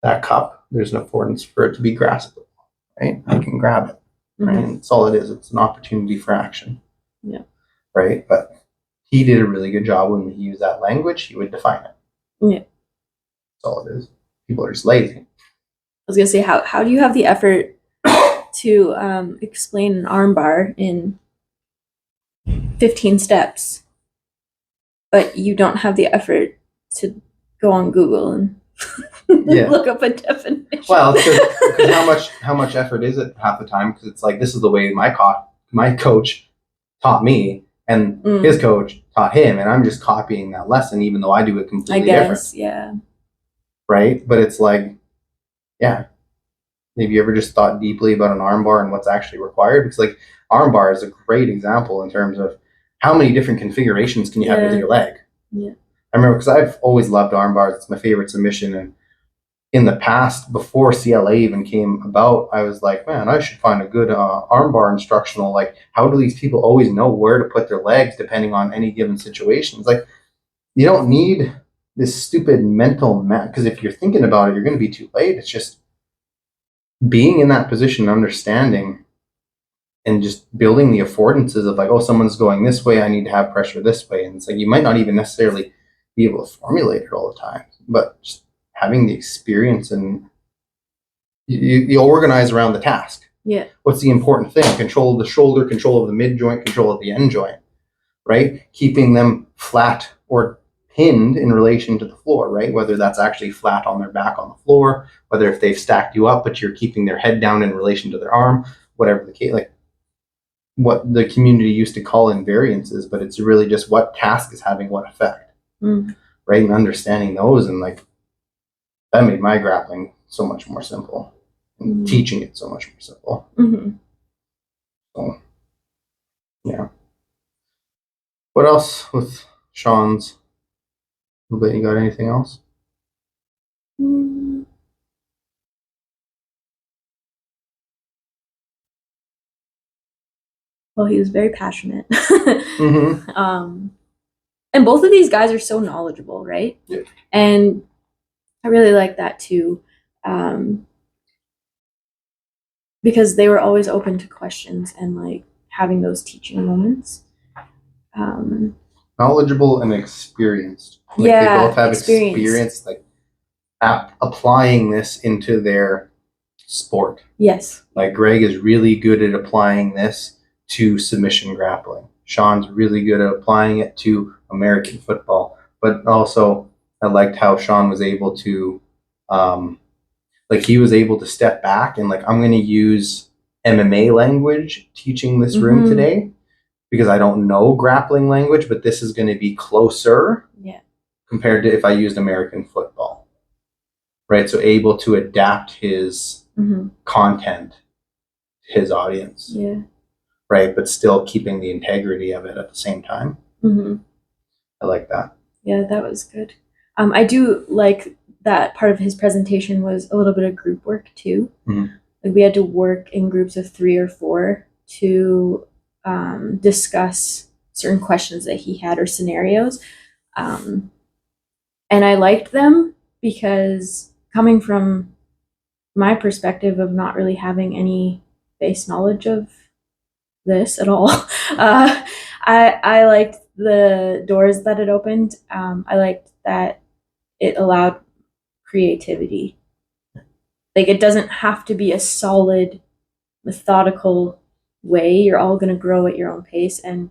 that cup, there's an affordance for it to be graspable, right? I can grab it, right? And that's all it is. It's an opportunity for action. Yeah. Right? But he did a really good job when he used that language. He would define it. Yeah. That's all it is. People are just lazy. I was gonna say, how do you have the effort to explain an armbar in 15 steps, but you don't have the effort to go on Google and look up a definition? Well, because how much effort is it half the time? Because it's like, this is the way my coach taught me, and his coach taught him, and I'm just copying that lesson, even though I do it completely different. Yeah. Right? But it's like, yeah. Have you ever just thought deeply about an armbar and what's actually required? Because like armbar is a great example in terms of how many different configurations can you have with your leg. Yeah. I remember, because I've always loved armbars. It's my favorite submission. And in the past, before CLA even came about, I was like, man, I should find a good armbar instructional. Like, how do these people always know where to put their legs depending on any given situation? It's like, you don't need this stupid mental map, because if you're thinking about it, you're going to be too late. It's just being in that position, understanding, and just building the affordances of like, someone's going this way, I need to have pressure this way. And it's like, you might not even necessarily be able to formulate it all the time, but just having the experience, and you organize around the task. Yeah. What's the important thing? Control of the shoulder, control of the mid joint, control of the end joint, right? Keeping them flat or pinned in relation to the floor, right? Whether that's actually flat on their back on the floor, whether if they've stacked you up, but you're keeping their head down in relation to their arm, whatever the case, like what the community used to call invariances, but it's really just what task is having what effect, right? And understanding those, and like that made my grappling so much more simple, and teaching it so much more simple. So, yeah. What else with Shawn's? You got anything else? Well, he was very passionate. And both of these guys are so knowledgeable, right? Yeah. And I really like that too, because they were always open to questions and like having those teaching moments. Knowledgeable and experienced. Like they both have experience, like applying this into their sport. Yes. Like Greg is really good at applying this to submission grappling. Shawn's really good at applying it to American football. But also, I liked how Shawn was able to, he was able to step back and like, I'm going to use MMA language teaching this room today, because I don't know grappling language, but this is going to be closer compared to if I used American football, right? So able to adapt his content to his audience, right? But still keeping the integrity of it at the same time. I like that. Yeah, that was good. I do like that part of his presentation was a little bit of group work too. Like we had to work in groups of 3 or 4 to discuss certain questions that he had or scenarios. And I liked them because coming from my perspective of not really having any base knowledge of this at all, I liked the doors that it opened. I liked that it allowed creativity. Like it doesn't have to be a solid, methodical way. You're all going to grow at your own pace, and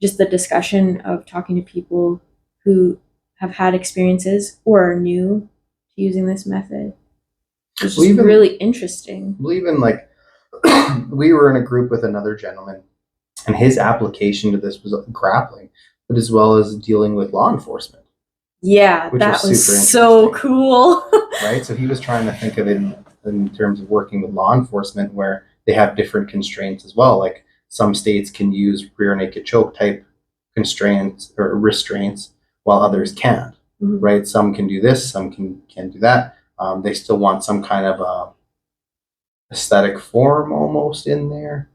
just the discussion of talking to people who have had experiences or are new to using this method is just really interesting. Well, even like we were in a group with another gentleman, and his application to this was grappling, but as well as dealing with law enforcement. Yeah, that was so cool. Right? So he was trying to think of it in terms of working with law enforcement where they have different constraints as well. Like some states can use rear naked choke type constraints or restraints while others can't. Right? Some can do this, some can't do that. They still want some kind of aesthetic form almost in there.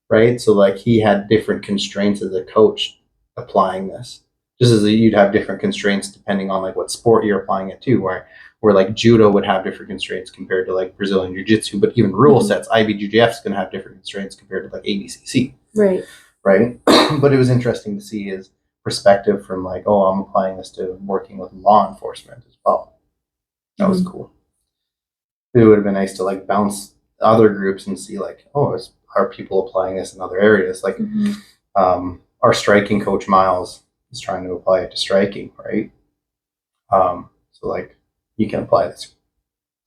Right? So like he had different constraints as a coach applying this. Just as you'd have different constraints depending on like what sport you're applying it to, where like judo would have different constraints compared to like Brazilian jiu-jitsu, but even rule sets, IBJJF is going to have different constraints compared to like ABCC. Right. But it was interesting to see his perspective from like, oh, I'm applying this to working with law enforcement as well. That was cool. It would have been nice to like bounce other groups and see like, oh, are people applying this in other areas? Like our striking coach Miles is trying to apply it to striking, right? So like you can apply this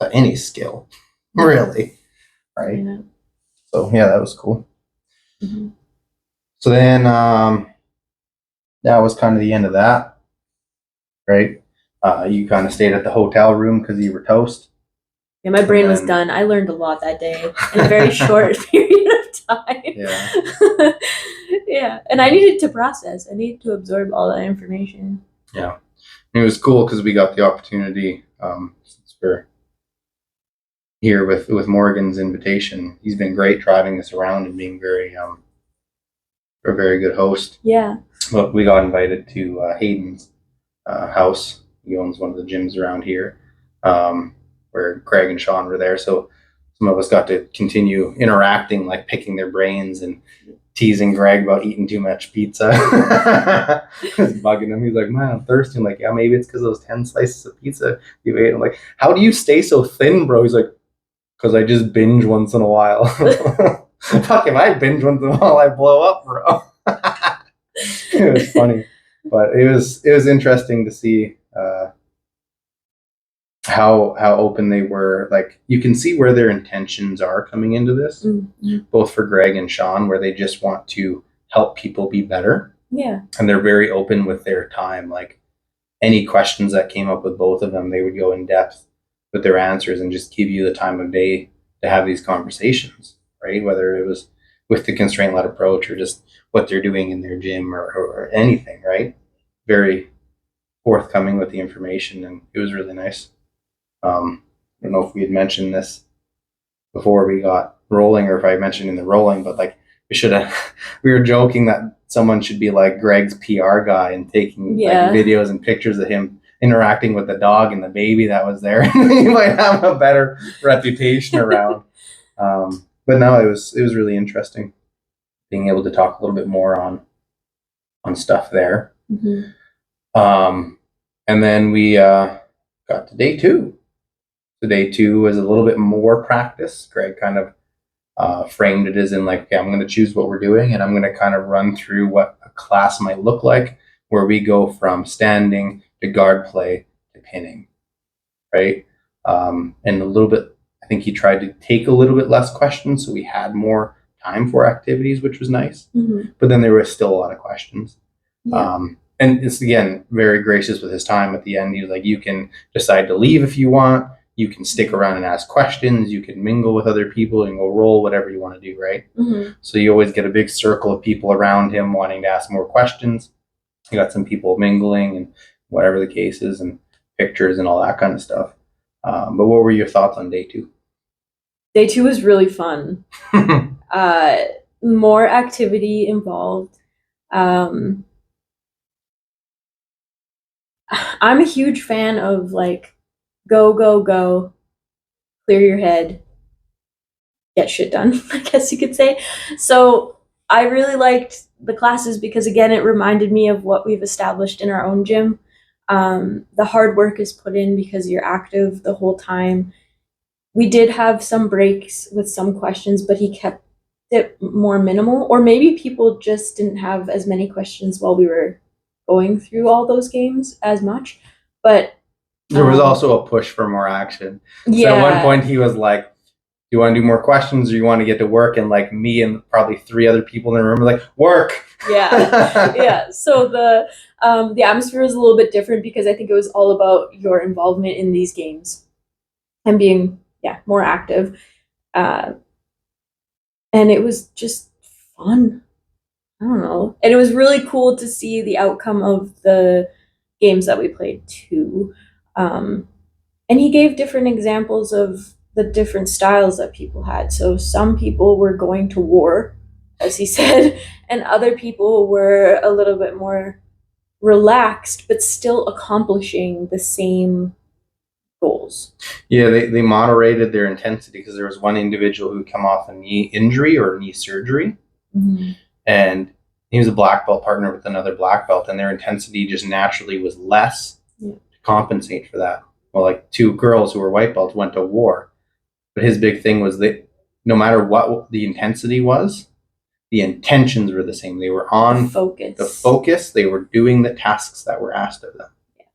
to any skill, really, right? Yeah. So yeah, that was cool. So then that was kind of the end of that, right? You kind of stayed at the hotel room because you were toast. Yeah, my brain was done. I learned a lot that day in a very short period of time. Yeah. Yeah, and I needed to process. I needed to absorb all that information. Yeah, and it was cool because we got the opportunity. Since we're here with Morgan's invitation, he's been great driving us around and being a very good host. Yeah. But we got invited to Hayden's house. He owns one of the gyms around here, where Greg and Shawn were there. So some of us got to continue interacting, like picking their brains and teasing Greg about eating too much pizza. Just bugging him. He's like, man, I'm thirsty. I'm like, yeah, maybe it's because of those 10 slices of pizza you ate. I'm like, how do you stay so thin, bro? He's like, because I just binge once in a while. Fuck, if I binge once in a while, I blow up, bro. It was funny. But it was interesting to see how open they were. Like you can see where their intentions are coming into this, both for Greg and Shawn, where they just want to help people be better. Yeah. And they're very open with their time. Like any questions that came up with both of them, they would go in depth with their answers and just give you the time of day to have these conversations, right? Whether it was with the constraint-led approach or just what they're doing in their gym or anything, right? Very forthcoming with the information, and it was really nice. I don't know if we had mentioned this before we got rolling or if I mentioned in the rolling, but like we were joking that someone should be like Greg's PR guy and taking like videos and pictures of him interacting with the dog and the baby that was there. He might have a better reputation around. But no, it was really interesting being able to talk a little bit more on stuff there. And then we got to day 2. So day 2 was a little bit more practice. Greg kind of framed it as in like, okay, I'm going to choose what we're doing and I'm going to kind of run through what a class might look like, where we go from standing to guard play to pinning, right? And a little bit, I think he tried to take a little bit less questions, so we had more time for activities, which was nice. But then there was still a lot of questions. And it's, again, very gracious with his time at the end. He was like, you can decide to leave if you want. You can stick around and ask questions. You can mingle with other people and go roll, whatever you want to do, right? So you always get a big circle of people around him wanting to ask more questions. You got some people mingling and whatever the case is, and pictures and all that kind of stuff. But what were your thoughts on day 2? Day 2 was really fun. More activity involved. I'm a huge fan of like go, go, go, clear your head, get shit done, I guess you could say. So I really liked the classes because, again, it reminded me of what we've established in our own gym. The hard work is put in because you're active the whole time. We did have some breaks with some questions, but he kept it more minimal. Or maybe people just didn't have as many questions while we were going through all those games as much. But there was also a push for more action. yeah. So at one point he was like, do you want to do more questions or you want to get to work? And like me and probably 3 other people in the room were like, work. Yeah. Yeah. So the atmosphere was a little bit different because I think it was all about your involvement in these games and being more active. And it was just fun. I don't know. And it was really cool to see the outcome of the games that we played too. And he gave different examples of the different styles that people had. So some people were going to war, as he said, and other people were a little bit more relaxed, but still accomplishing the same goals. Yeah, they moderated their intensity because there was one individual who had come off a knee injury or knee surgery. Mm-hmm. And he was a black belt partner with another black belt, and their intensity just naturally was less to compensate for that. Well, like 2 girls who were white belts went to war. But his big thing was that no matter what the intensity was, the intentions were the same. They were on the focus. They were doing the tasks that were asked of them. Yeah.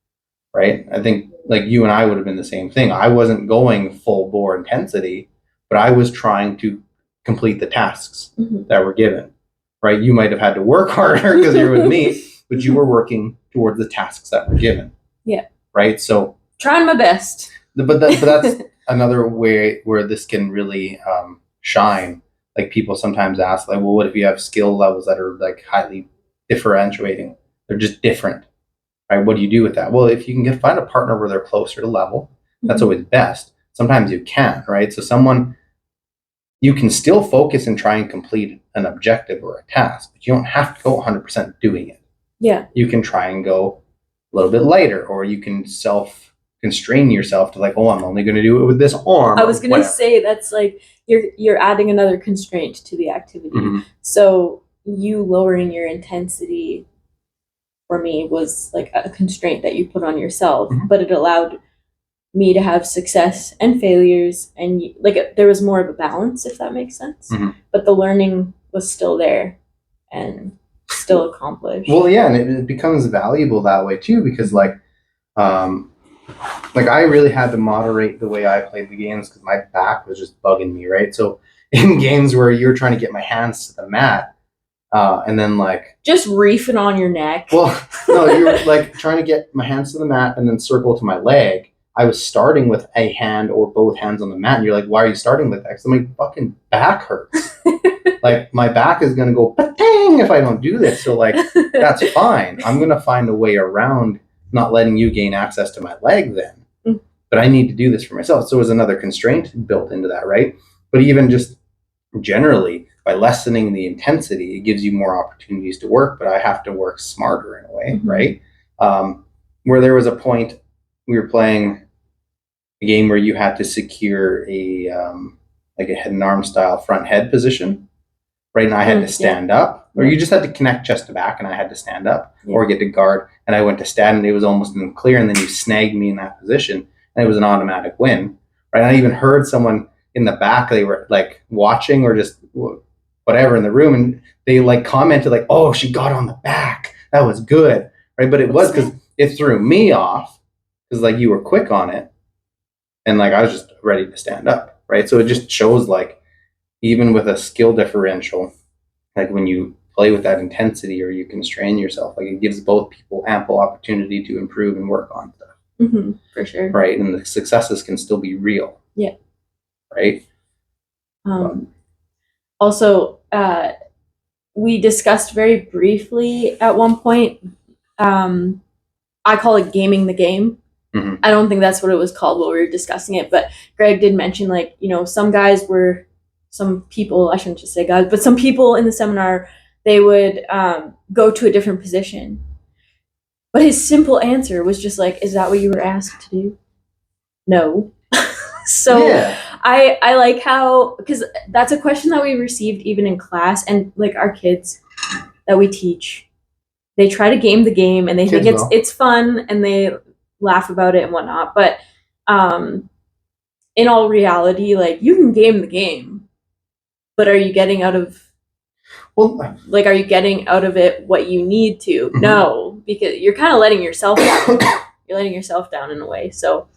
Right? I think like you and I would have been the same thing. I wasn't going full bore intensity, but I was trying to complete the tasks that were given. Right? You might have had to work harder because you're with me, but you were working towards the tasks that were given. Yeah. Right? So trying my best. But that's another way where this can really shine. Like people sometimes ask, like, well, what if you have skill levels that are like highly differentiating? They're just different, right? What do you do with that? Well, if you can find a partner where they're closer to level, that's always best. Sometimes you can't, right? So you can still focus and try and complete an objective or a task, but you don't have to go 100% doing it. Yeah. You can try and go a little bit lighter, or you can constrain yourself to like, oh, I'm only going to do it with this arm. I was going to say that's like you're adding another constraint to the activity. Mm-hmm. So you lowering your intensity for me was like a constraint that you put on yourself, but it allowed me to have success and failures, and like there was more of a balance, if that makes sense. But the learning was still there and still accomplished. Well, yeah, and it becomes valuable that way too, because like I really had to moderate the way I played the games because my back was just bugging me, right? So in games where you're trying to get my hands to the mat, and then like just reefing on your neck. Well, no, you're like trying to get my hands to the mat and then circle to my leg. I was starting with a hand or both hands on the mat, and you're like, why are you starting with that? Because my fucking back hurts. Like my back is gonna go pa-ting if I don't do this. So like that's fine. I'm gonna find a way around not letting you gain access to my leg then. But I need to do this for myself. So there's another constraint built into that, right? But even just generally, by lessening the intensity, it gives you more opportunities to work, but I have to work smarter in a way, right? Where there was a point we were playing a game where you had to secure a like a head and arm style front head position, right? And I had to stand up, or you just had to connect chest to back, and I had to stand up or get to guard. And I went to stand, and it was almost unclear, and then you snagged me in that position, and it was an automatic win, right? And I even heard someone in the back, they were like watching or just whatever in the room, and they like commented like, "Oh, she got on the back. That was good," right? But it was because it threw me off because like you were quick on it, and like I was just ready to stand up, right? So it just shows like even with a skill differential, like when you play with that intensity or you constrain yourself, like it gives both people ample opportunity to improve and work on stuff. For sure. Right, and the successes can still be real. Yeah. Right. Also, we discussed very briefly at one point. I call it gaming the game. Mm-hmm. I don't think that's what it was called while we were discussing it, but Greg did mention, like, you know, some people, I shouldn't just say guys, but some people in the seminar, they would go to a different position. But his simple answer was just like, is that what you were asked to do? No. So Yeah. I like how, because that's a question that we received even in class, and like our kids that we teach, they try to game the game and they think it's fun and they laugh about it and whatnot. But in all reality, like, you can game the game, but are you getting out of are you getting out of it what you need to? Mm-hmm. No, because you're kind of letting yourself down. You're letting yourself down in a way. So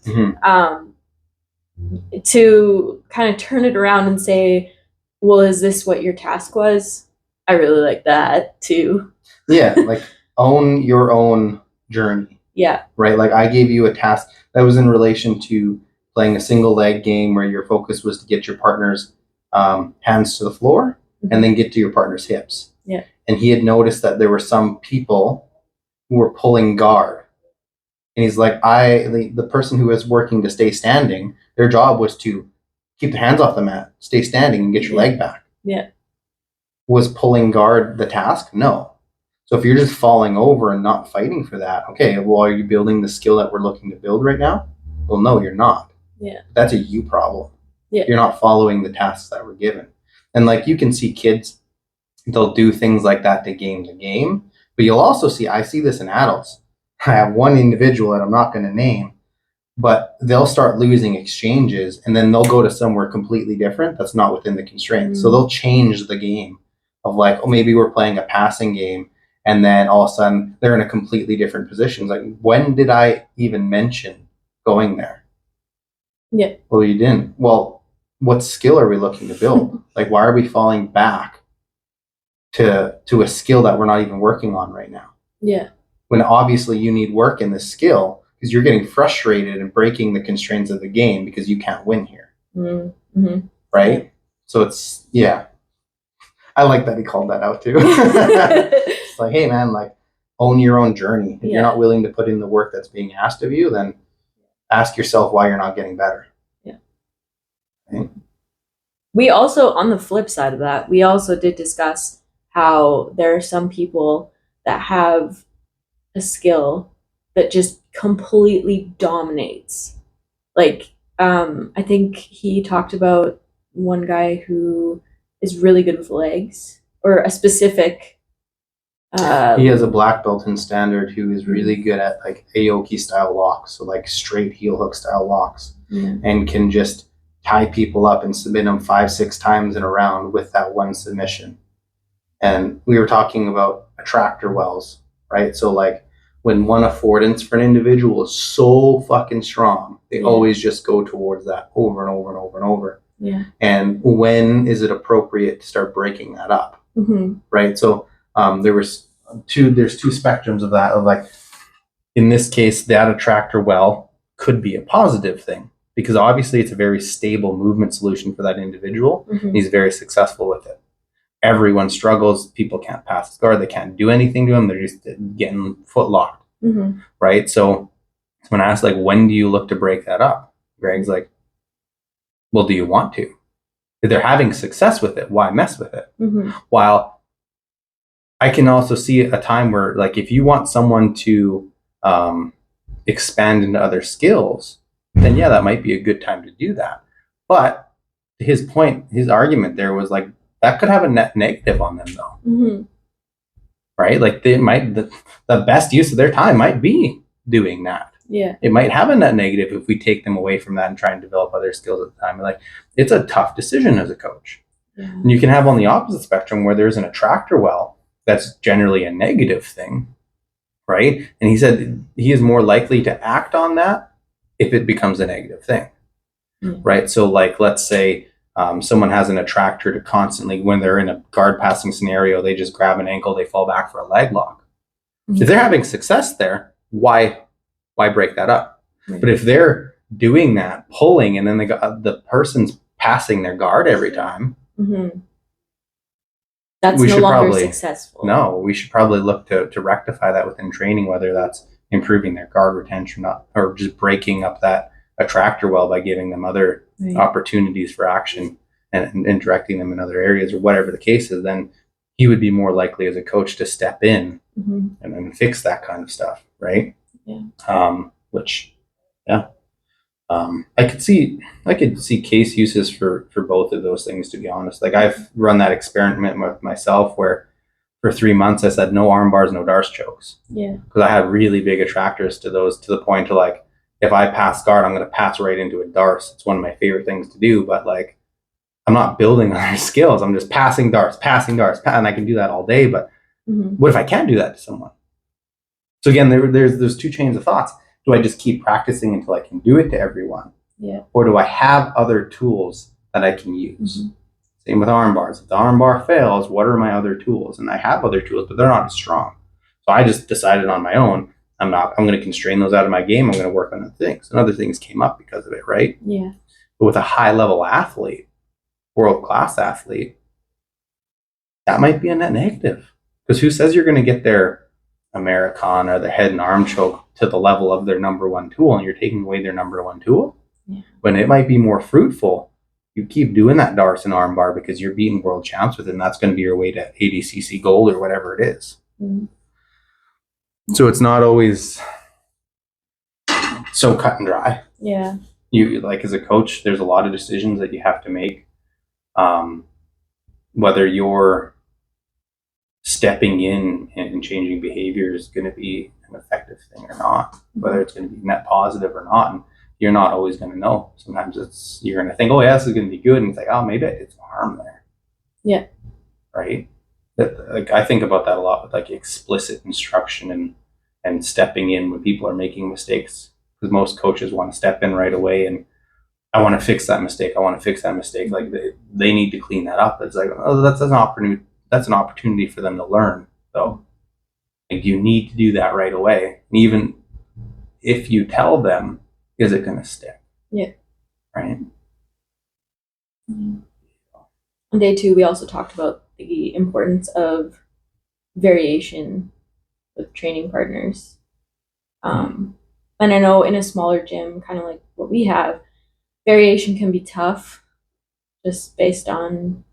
to kind of turn it around and say, well, is this what your task was? I really like that too. Yeah, like own your own journey. Yeah. Right? Like, I gave you a task that was in relation to playing a single leg game where your focus was to get your partner's hands to the floor and then get to your partner's hips. Yeah. And he had noticed that there were some people who were pulling guard. And he's like, the person who was working to stay standing, their job was to keep the hands off the mat, stay standing, and get your leg back. Yeah. Was pulling guard the task? No. So if you're just falling over and not fighting for that, okay, well, are you building the skill that we're looking to build right now? Well, no, you're not. Yeah. That's a you problem. Yeah. You're not following the tasks that were given. And like, you can see kids, they'll do things like that to game the game. But you'll also see, I see this in adults. I have one individual that I'm not going to name, but they'll start losing exchanges and then they'll go to somewhere completely different that's not within the constraints. So they'll change the game of like, oh, maybe we're playing a passing game, and then all of a sudden they're in a completely different position. It's like, when did I even mention going there? Yeah. Well, you didn't. Well, what skill are we looking to build? Like, why are we falling back to a skill that we're not even working on right now? Yeah. When obviously you need work in this skill because you're getting frustrated and breaking the constraints of the game because you can't win here. Mm-hmm. Right? Yeah. So it's, yeah. I like that he called that out too. It's like, hey man, like, own your own journey. If you're not willing to put in the work that's being asked of you, then ask yourself why you're not getting better. Yeah. Right? We also, on the flip side of that, we also did discuss how there are some people that have a skill that just completely dominates. Like, I think he talked about one guy who is really good with legs, or a specific. He has a black belt in standard who is really good at like Aoki style locks, so like straight heel hook style locks, and can just tie people up and submit them 5-6 times in a round with that one submission. And we were talking about attractor wells, right? So like, when one affordance for an individual is so fucking strong, they always just go towards that over and over and over and over. Yeah. And when is it appropriate to start breaking that up? Mm-hmm. Right. So there's two spectrums of that. Of like, in this case, that attractor well could be a positive thing because obviously it's a very stable movement solution for that individual. Mm-hmm. He's very successful with it. Everyone struggles. People can't pass the guard. They can't do anything to him. They're just getting foot locked. Mm-hmm. Right. So when I asked, like, when do you look to break that up? Greg's like, well, do you want to? If they're having success with it, why mess with it? Mm-hmm. While I can also see a time where, like, if you want someone to expand into other skills, then yeah, that might be a good time to do that. But his point, his argument there was like, that could have a net negative on them though. Mm-hmm. Right? Like, they might, the best use of their time might be doing that. Yeah. It might have a net negative if we take them away from that and try and develop other skills at the time. Like, it's a tough decision as a coach. Yeah. And you can have on the opposite spectrum where there's an attractor well that's generally a negative thing, right? And he said he is more likely to act on that if it becomes a negative thing, right? So like, let's say someone has an attractor to constantly, when they're in a guard passing scenario, they just grab an ankle, they fall back for a leg lock. Mm-hmm. If they're having success there, why break that up? Mm-hmm. But if they're doing that, pulling, and then the person's passing their guard every time, mm-hmm. That's no longer successful. No, we should probably look to rectify that within training, whether that's improving their guard retention or just breaking up that attractor well by giving them other opportunities for action and directing them in other areas or whatever the case is, then he would be more likely as a coach to step in and fix that kind of stuff, right? Which, I could see case uses for both of those things, to be honest. Like, I've run that experiment with myself where for 3 months I said no arm bars, no darce chokes. Because I have really big attractors to those, to the point to, like, if I pass guard, I'm going to pass right into a darce. It's one of my favorite things to do, but like, I'm not building on their skills. I'm just passing darts, and I can do that all day. But what if I can't do that to someone? So again, there's two chains of thoughts. Do I just keep practicing until I can do it to everyone? Or do I have other tools that I can use? Same with arm bars. If the arm bar fails, what are my other tools? And I have other tools, but they're not as strong. So I just decided on my own, I'm going to constrain those out of my game. I'm going to work on other things. And other things came up because of it, right? But with a high level athlete, world-class athlete, that might be a net negative. Because who says you're going to get their Americana or their head and arm choke to the level of their number one tool, and you're taking away their number one tool? When it might be more fruitful, you keep doing that darce and arm bar because you're beating world champs with it, and that's going to be your way to ADCC gold or whatever it is. So it's not always so cut and dry. You, like, as a coach, there's a lot of decisions that you have to make. Whether you're stepping in and changing behavior is going to be an effective thing or not, whether it's going to be net positive or not, and you're not always going to know. Sometimes you're going to think, oh yeah, this is going to be good, and it's like, oh, maybe I did some harm there. Right? Like, I think about that a lot with, like, explicit instruction and stepping in when people are making mistakes, because most coaches want to step in right away and I want to fix that mistake. Like, they need to clean that up. It's like, oh, that's an opportunity for them to learn, though. Like, you need to do that right away. And even if you tell them, is it going to stick? Right? On day 2, we also talked about the importance of variation with training partners. And I know in a smaller gym, kind of like what we have, variation can be tough just based on,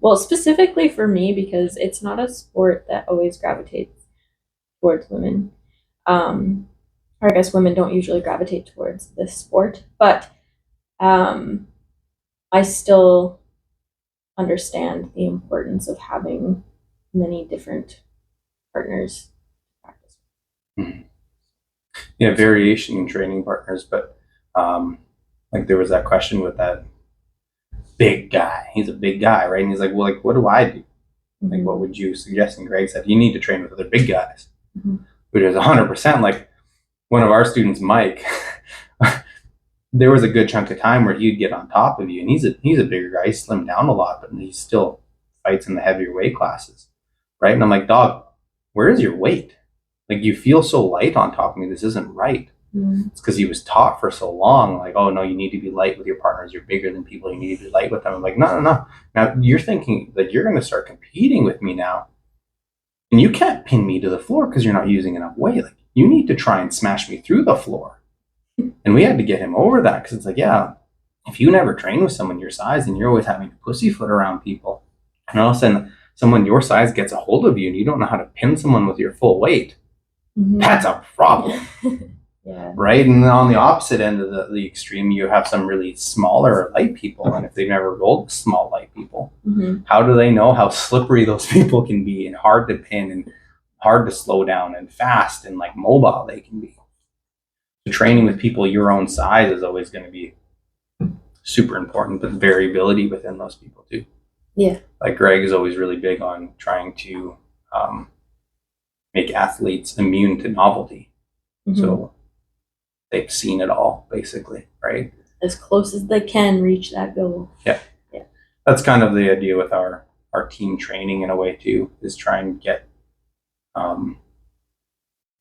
well, specifically for me, because it's not a sport that always gravitates towards women. Or I guess women don't usually gravitate towards this sport, but I still understand the importance of having many different partners to practice. Yeah, variation in training partners, but like, there was that question with that big guy. He's a big guy, right? And he's like, well, like, what do I do? Like, what would you suggest? And Greg said, you need to train with other big guys, which is 100%. Like, one of our students, Mike, there was a good chunk of time where he'd get on top of you, and he's a bigger guy. He's slimmed down a lot, but he still fights in the heavier weight classes, right? And I'm like, dog, where is your weight? Like, you feel so light on top of me. This isn't right. It's because he was taught for so long, like, oh no, you need to be light with your partners. You're bigger than people. You need to be light with them. I'm like, no. Now you're thinking that you're going to start competing with me now, and you can't pin me to the floor because you're not using enough weight. Like, you need to try and smash me through the floor. And we had to get him over that, because it's like, yeah, if you never train with someone your size and you're always having to pussyfoot around people, and all of a sudden someone your size gets a hold of you and you don't know how to pin someone with your full weight, that's a problem. Right? And then on the opposite end of the extreme, you have some really smaller light people, and if they've never rolled with small light people, how do they know how slippery those people can be, and hard to pin, and hard to slow down, and fast and, like, mobile they can be? So training with people your own size is always going to be super important, but variability within those people too. Like, Greg is always really big on trying to make athletes immune to novelty. So they've seen it all, basically, right? As close as they can reach that goal. That's kind of the idea with our team training, in a way too, is try and get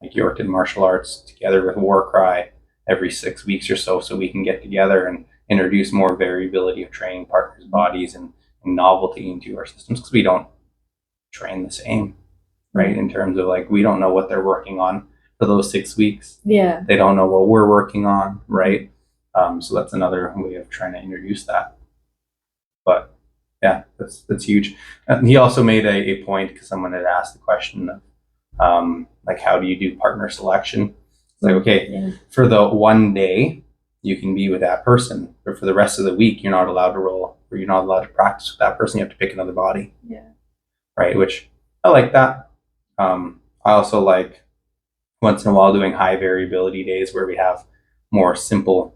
like Yorkton Martial Arts together with Warcry every 6 weeks or so we can get together and introduce more variability of training partners' bodies and novelty into our systems, because we don't train the same, right? In terms of, like, we don't know what they're working on for those 6 weeks. Yeah. They don't know what we're working on, right? So that's another way of trying to introduce that. But yeah, that's huge. And he also made a point, because someone had asked the question of like, how do you do partner selection? It's like, okay, for the one day you can be with that person, but for the rest of the week you're not allowed to roll, or you're not allowed to practice with that person. You have to pick another body. Yeah. Right, which I like that. I also like once in a while doing high variability days where we have more simple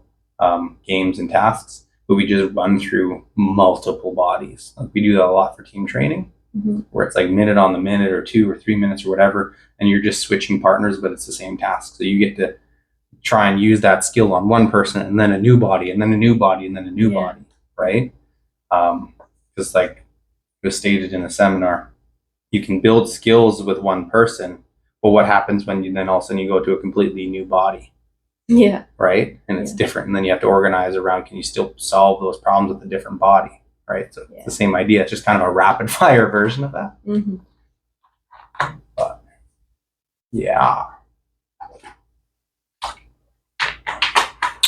games and tasks, but we just run through multiple bodies. Like we do that a lot for team training, where it's like minute on the minute or 2 or 3 minutes or whatever, and you're just switching partners, but it's the same task. So you get to try and use that skill on one person, and then a new body, and then a new body, and then a new body, right? Just like it was stated in a seminar, you can build skills with one person, but what happens when you then all of a sudden you go to a completely new body? Yeah. Right? And it's different. And then you have to organize around, can you still solve those problems with a different body? Right? So it's the same idea. It's just kind of a rapid fire version of that. But yeah.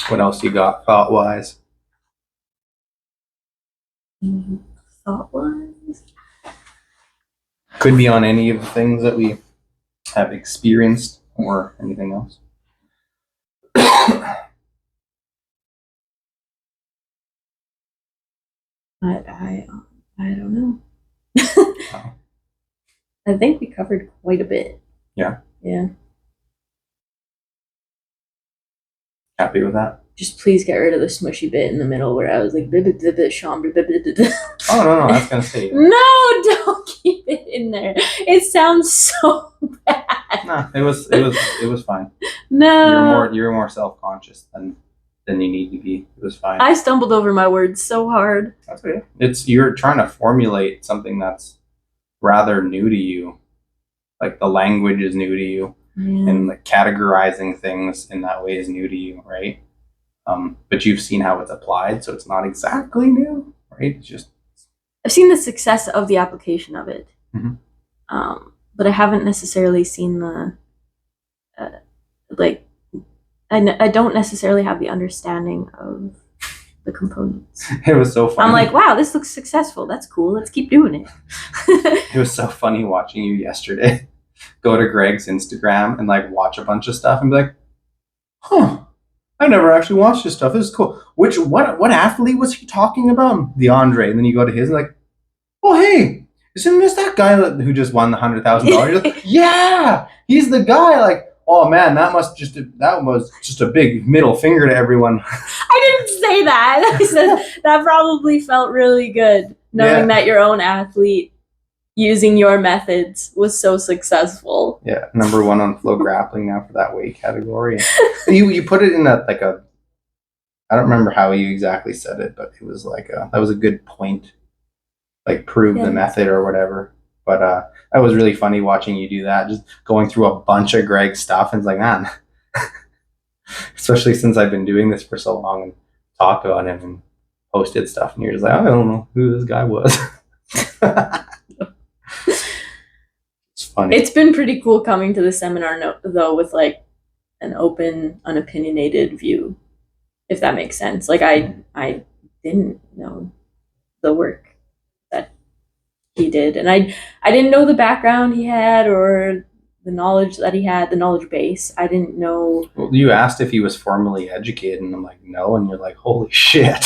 What else you got thought wise? Thought wise? Could be on any of the things that we have experienced or anything else. I don't know. I think we covered quite a bit. Yeah. Yeah. Happy with that? Just please get rid of the smushy bit in the middle where I was like, Shawn. Oh, no, I was going to say. No, don't keep it in there. It sounds so bad. No, it was fine. No. You were more self-conscious than you need to be. It was fine. I stumbled over my words so hard. That's okay. You're trying to formulate something that's rather new to you. Like the language is new to you, and like categorizing things in that way is new to you, right? But you've seen how it's applied, so it's not exactly new, right? It's just I've seen the success of the application of it, but I haven't necessarily seen the I don't necessarily have the understanding of the components. It was so funny. I'm like, wow, this looks successful. That's cool. Let's keep doing it. It was so funny watching you yesterday go to Greg's Instagram and like watch a bunch of stuff and be like, huh, I never actually watched this stuff. This is cool. What athlete was he talking about? The Andre. And then you go to his and like, oh, hey, isn't this that guy who just won the $100,000? Like, yeah, he's the guy. Like, oh man, that was just a big middle finger to everyone. I didn't say that. I said that probably felt really good, knowing that your own athlete using your methods was so successful. Yeah, number 1 on Flow Grappling now for that weight category. You put it in I don't remember how you exactly said it, but it was like that was a good point, like prove the method or whatever. But that was really funny watching you do that, just going through a bunch of Greg's stuff. And it's like, man, especially since I've been doing this for so long and talked about him and posted stuff. And you're just like, I don't know who this guy was. It's funny. It's been pretty cool coming to the seminar, though, with like an open, unopinionated view, if that makes sense. Like I didn't know the work he did, and I didn't know the background he had or the knowledge that he had, the knowledge base. I didn't know. Well, you asked if he was formally educated, and I'm like, no, and you're like, holy shit.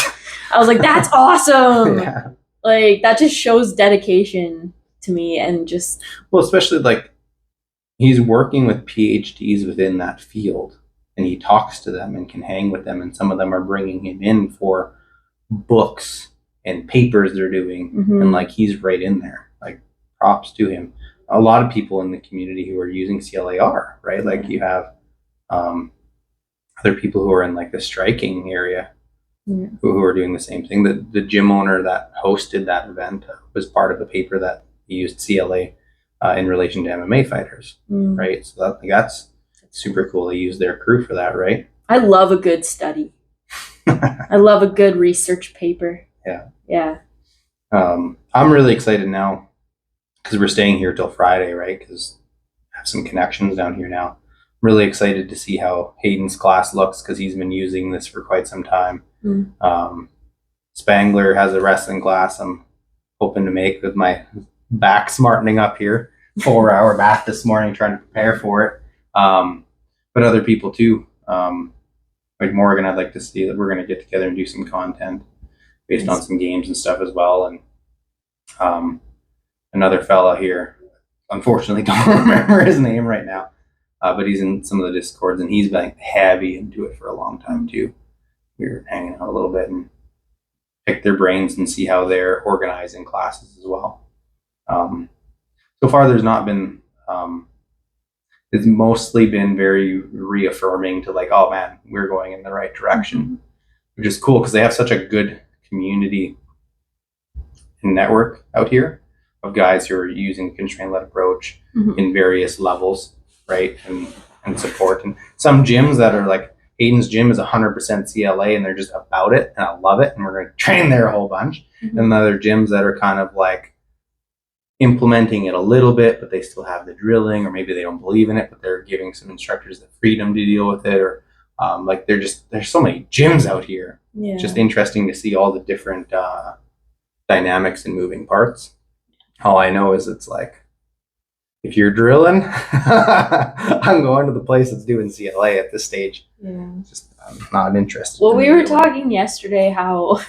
I was like, that's awesome. Yeah. Like that just shows dedication to me, and just especially like he's working with PhDs within that field, and he talks to them and can hang with them, and some of them are bringing him in for books and papers they're doing, and like he's right in there. Like props to him. A lot of people in the community who are using CLA are, right? Like you have other people who are in like the striking area who are doing the same thing. The gym owner that hosted that event was part of a paper that he used CLA in relation to MMA fighters, right? So that's super cool. They use their crew for that, right? I love a good study. I love a good research paper. Yeah. I'm really excited now because we're staying here till Friday, right? Because I have some connections down here now. really excited to see how Hayden's class looks because he's been using this for quite some time. Spangler has a wrestling class I'm hoping to make with my back smartening up here. 4-hour bath this morning trying to prepare for it. But other people too. Like Morgan, I'd like to see that we're going to get together and do some content based on some games and stuff as well. And another fella here, unfortunately don't remember his name right now, but he's in some of the Discords and he's been heavy into it for a long time too. We were hanging out a little bit and pick their brains and see how they're organizing classes as well. So far there's not been, it's mostly been very reaffirming to like, oh man, we're going in the right direction, which is cool because they have such a good community and network out here of guys who are using the constraint-led approach in various levels, right? And support. And some gyms that are like, Hayden's gym is 100% CLA and they're just about it and I love it and we're going to train there a whole bunch. And other gyms that are kind of like implementing it a little bit, but they still have the drilling, or maybe they don't believe in it, but they're giving some instructors the freedom to deal with it, or like there's so many gyms out here. Yeah. Just interesting to see all the different dynamics and moving parts. All I know is it's like, if you're drilling, I'm going to the place that's doing CLA at this stage. Yeah. Just I'm not interested. Well, we were talking yesterday how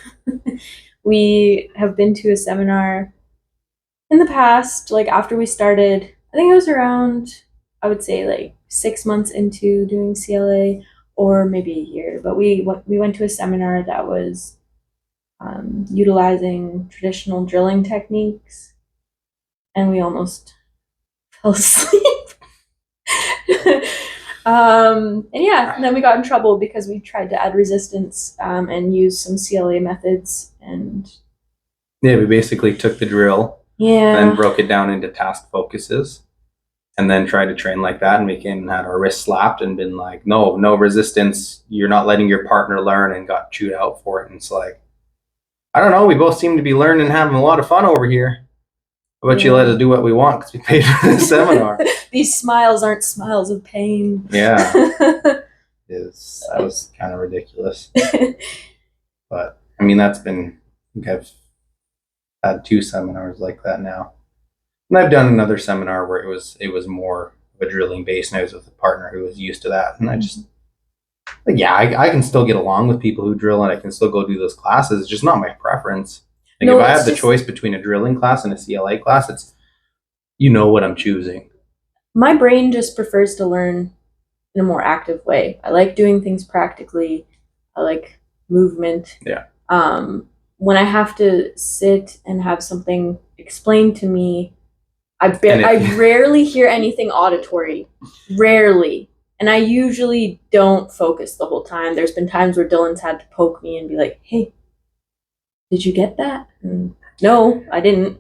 we have been to a seminar in the past, like after we started, I think it was around, I would say like 6 months into doing CLA or maybe a year, but we went to a seminar that was utilizing traditional drilling techniques and we almost fell asleep. And then we got in trouble because we tried to add resistance and use some CLA methods and we basically took the drill and then broke it down into task focuses and then tried to train like that, and we had our wrist slapped and been like, no resistance, you're not letting your partner learn, and got chewed out for it. And it's like, I don't know, we both seem to be learning and having a lot of fun over here. How about you let us do what we want because we paid for the seminar? These smiles aren't smiles of pain. Yeah. That was kind of ridiculous. But I mean, that's been, I think I've had 2 seminars like that now. And I've done another seminar where it was more of a drilling base, and I was with a partner who was used to that. And I just, like, I can still get along with people who drill and I can still go do those classes. It's just not my preference. Like if I have the choice between a drilling class and a CLA class, it's, what I'm choosing. My brain just prefers to learn in a more active way. I like doing things practically. I like movement. Yeah. When I have to sit and have something explained to me, I rarely hear anything auditory. Rarely. And I usually don't focus the whole time. There's been times where Dylan's had to poke me and be like, hey, did you get that? And, no, I didn't.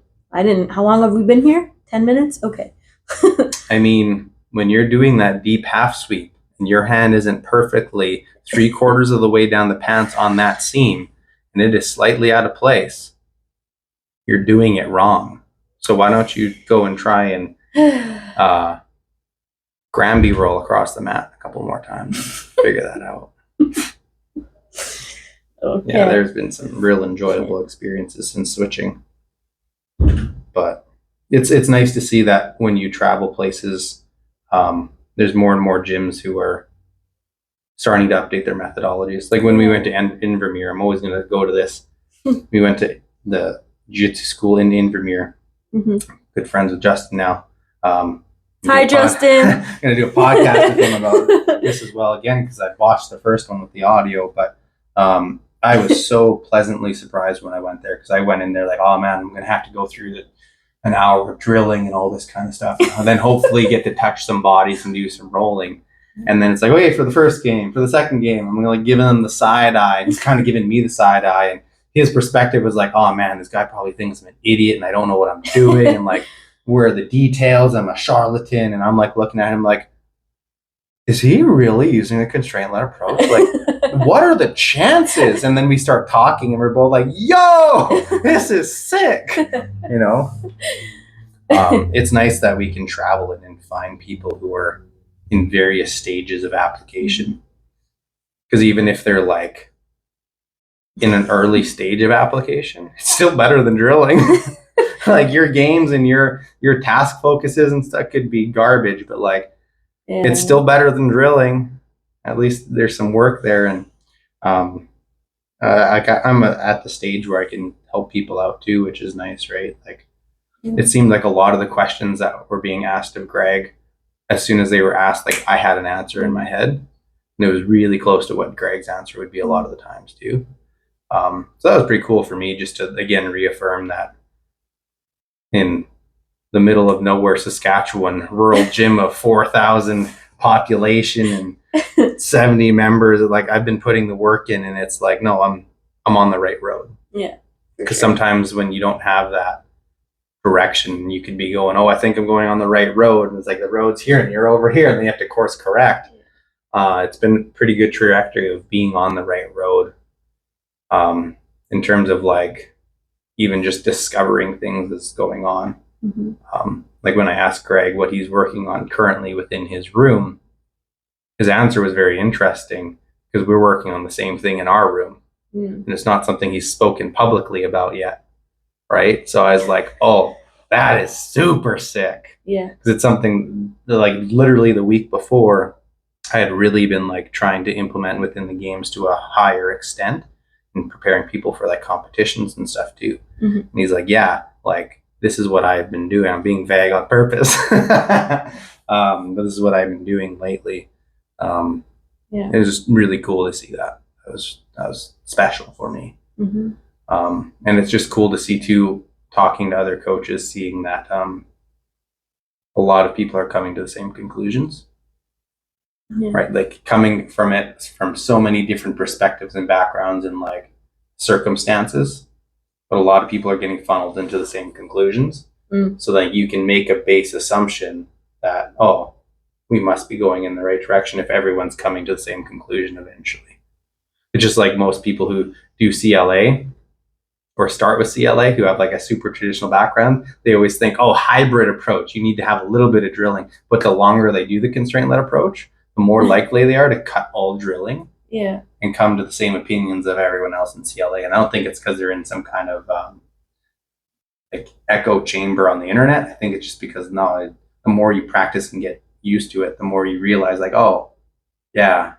How long have we been here? 10 minutes? Okay. I mean, when you're doing that deep half sweep and your hand isn't perfectly 3/4 of the way down the pants on that seam and it is slightly out of place, you're doing it wrong. So why don't you go and try and Granby roll across the mat a couple more times and figure that out. Okay. Yeah, there's been some real enjoyable experiences since switching. But it's nice to see that when you travel places, there's more and more gyms who are starting to update their methodologies. Like when we went to Invermere, I'm always going to go to this. We went to the jiu-jitsu school in Invermere. Good friends with Justin now. Hi, Justin. I'm going to do a podcast with him about this as well again because I watched the first one with the audio, but I was so pleasantly surprised when I went there because I went in there like, oh man, I'm going to have to go through an hour of drilling and all this kind of stuff, and then hopefully get to touch some bodies and do some rolling. And then it's like, okay, for the second game, I'm like giving them the side eye. He's kind of giving me the side eye, and his perspective was like, oh man, this guy probably thinks I'm an idiot and I don't know what I'm doing, and like, where are the details? I'm a charlatan, and I'm like looking at him like, is he really using a constraint-led approach? Like, what are the chances? And then we start talking, and we're both like, yo, this is sick. It's nice that we can travel and find people who are in various stages of application. Because even if they're like in an early stage of application, it's still better than drilling. Like your games and your task focuses and stuff could be garbage, but like it's still better than drilling. At least there's some work there, and I'm at the stage where I can help people out too, which is nice, right? Like it seemed like a lot of the questions that were being asked of Greg, as soon as they were asked, like I had an answer in my head, and it was really close to what Greg's answer would be a lot of the times too. So that was pretty cool for me, just to again reaffirm that in the middle of nowhere, Saskatchewan, rural gym of 4,000 population and 70 members, like I've been putting the work in, and it's like, no, I'm on the right road. Yeah. Because sometimes when you don't have that direction, you could be going, oh, I think I'm going on the right road, and it's like the road's here and you're over here, and then you have to course correct. It's been a pretty good trajectory of being on the right road, in terms of like even just discovering things that's going on. Like when I asked Greg what he's working on currently within his room, his answer was very interesting, because we're working on the same thing in our room, and it's not something he's spoken publicly about yet, right? So I was like, oh, that is super sick. Yeah. Because it's something that, like literally the week before, I had really been like trying to implement within the games to a higher extent, and preparing people for like competitions and stuff too. And he's like, yeah, like this is what I've been doing. I'm being vague on purpose. But this is what I've been doing lately. It was just really cool to see that. That was special for me. And it's just cool to see too, talking to other coaches, seeing that a lot of people are coming to the same conclusions. Right, like coming from it from so many different perspectives and backgrounds and like circumstances, but a lot of people are getting funneled into the same conclusions. So that you can make a base assumption that, oh, we must be going in the right direction if everyone's coming to the same conclusion eventually. It's just like most people who do CLA or start with CLA who have like a super traditional background, they always think, oh, hybrid approach, you need to have a little bit of drilling. But the longer they do the constraint-led approach, the more likely they are to cut all drilling and come to the same opinions of everyone else in CLA. And I don't think it's because they're in some kind of like echo chamber on the internet. I think it's just because the more you practice and get used to it, the more you realize like, oh yeah,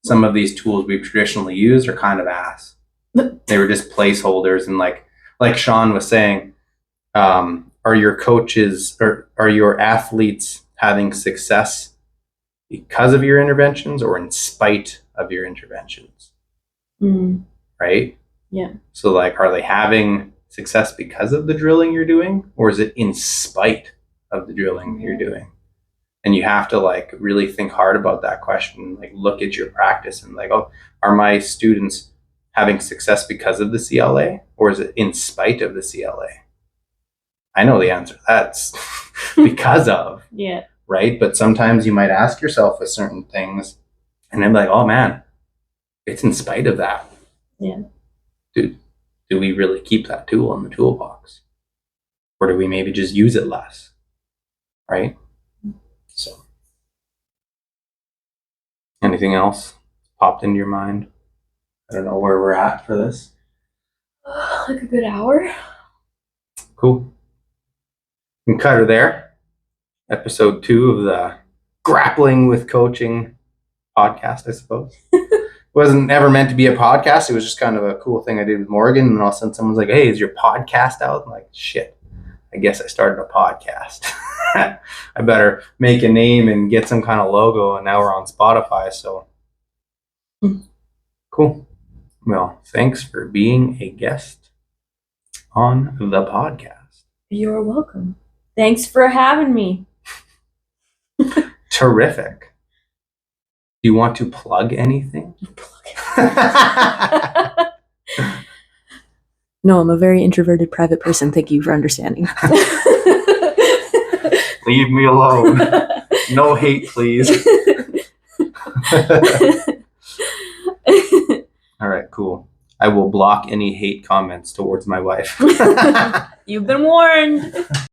some of these tools we've traditionally used are kind of ass. They were just placeholders. And like Shawn was saying, are your coaches or are your athletes having success because of your interventions or in spite of your interventions? Right? Yeah. So like, are they having success because of the drilling you're doing, or is it in spite of the drilling you're doing? And you have to like really think hard about that question, like look at your practice and like, oh, are my students having success because of the CLA, or is it in spite of the CLA? I know the answer. That's because of. Right? But sometimes you might ask yourself with certain things, and then like, oh man, it's in spite of that. Do we really keep that tool in the toolbox? Or do we maybe just use it less? Right? So, anything else popped into your mind? I don't know where we're at for this. Like a good hour. Cool. We can cut her there. Episode 2 of the Grappling with Coaching podcast, I suppose. It wasn't ever meant to be a podcast. It was just kind of a cool thing I did with Morgan. And all of a sudden someone's like, hey, is your podcast out? I'm like, shit, I guess I started a podcast. I better make a name and get some kind of logo. And now we're on Spotify. So cool. Well, thanks for being a guest on the podcast. You're welcome. Thanks for having me. Terrific. Do you want to plug anything? No, I'm a very introverted private person. Thank you for understanding. Leave me alone. No hate, please. All right, cool. I will block any hate comments towards my wife. You've been warned.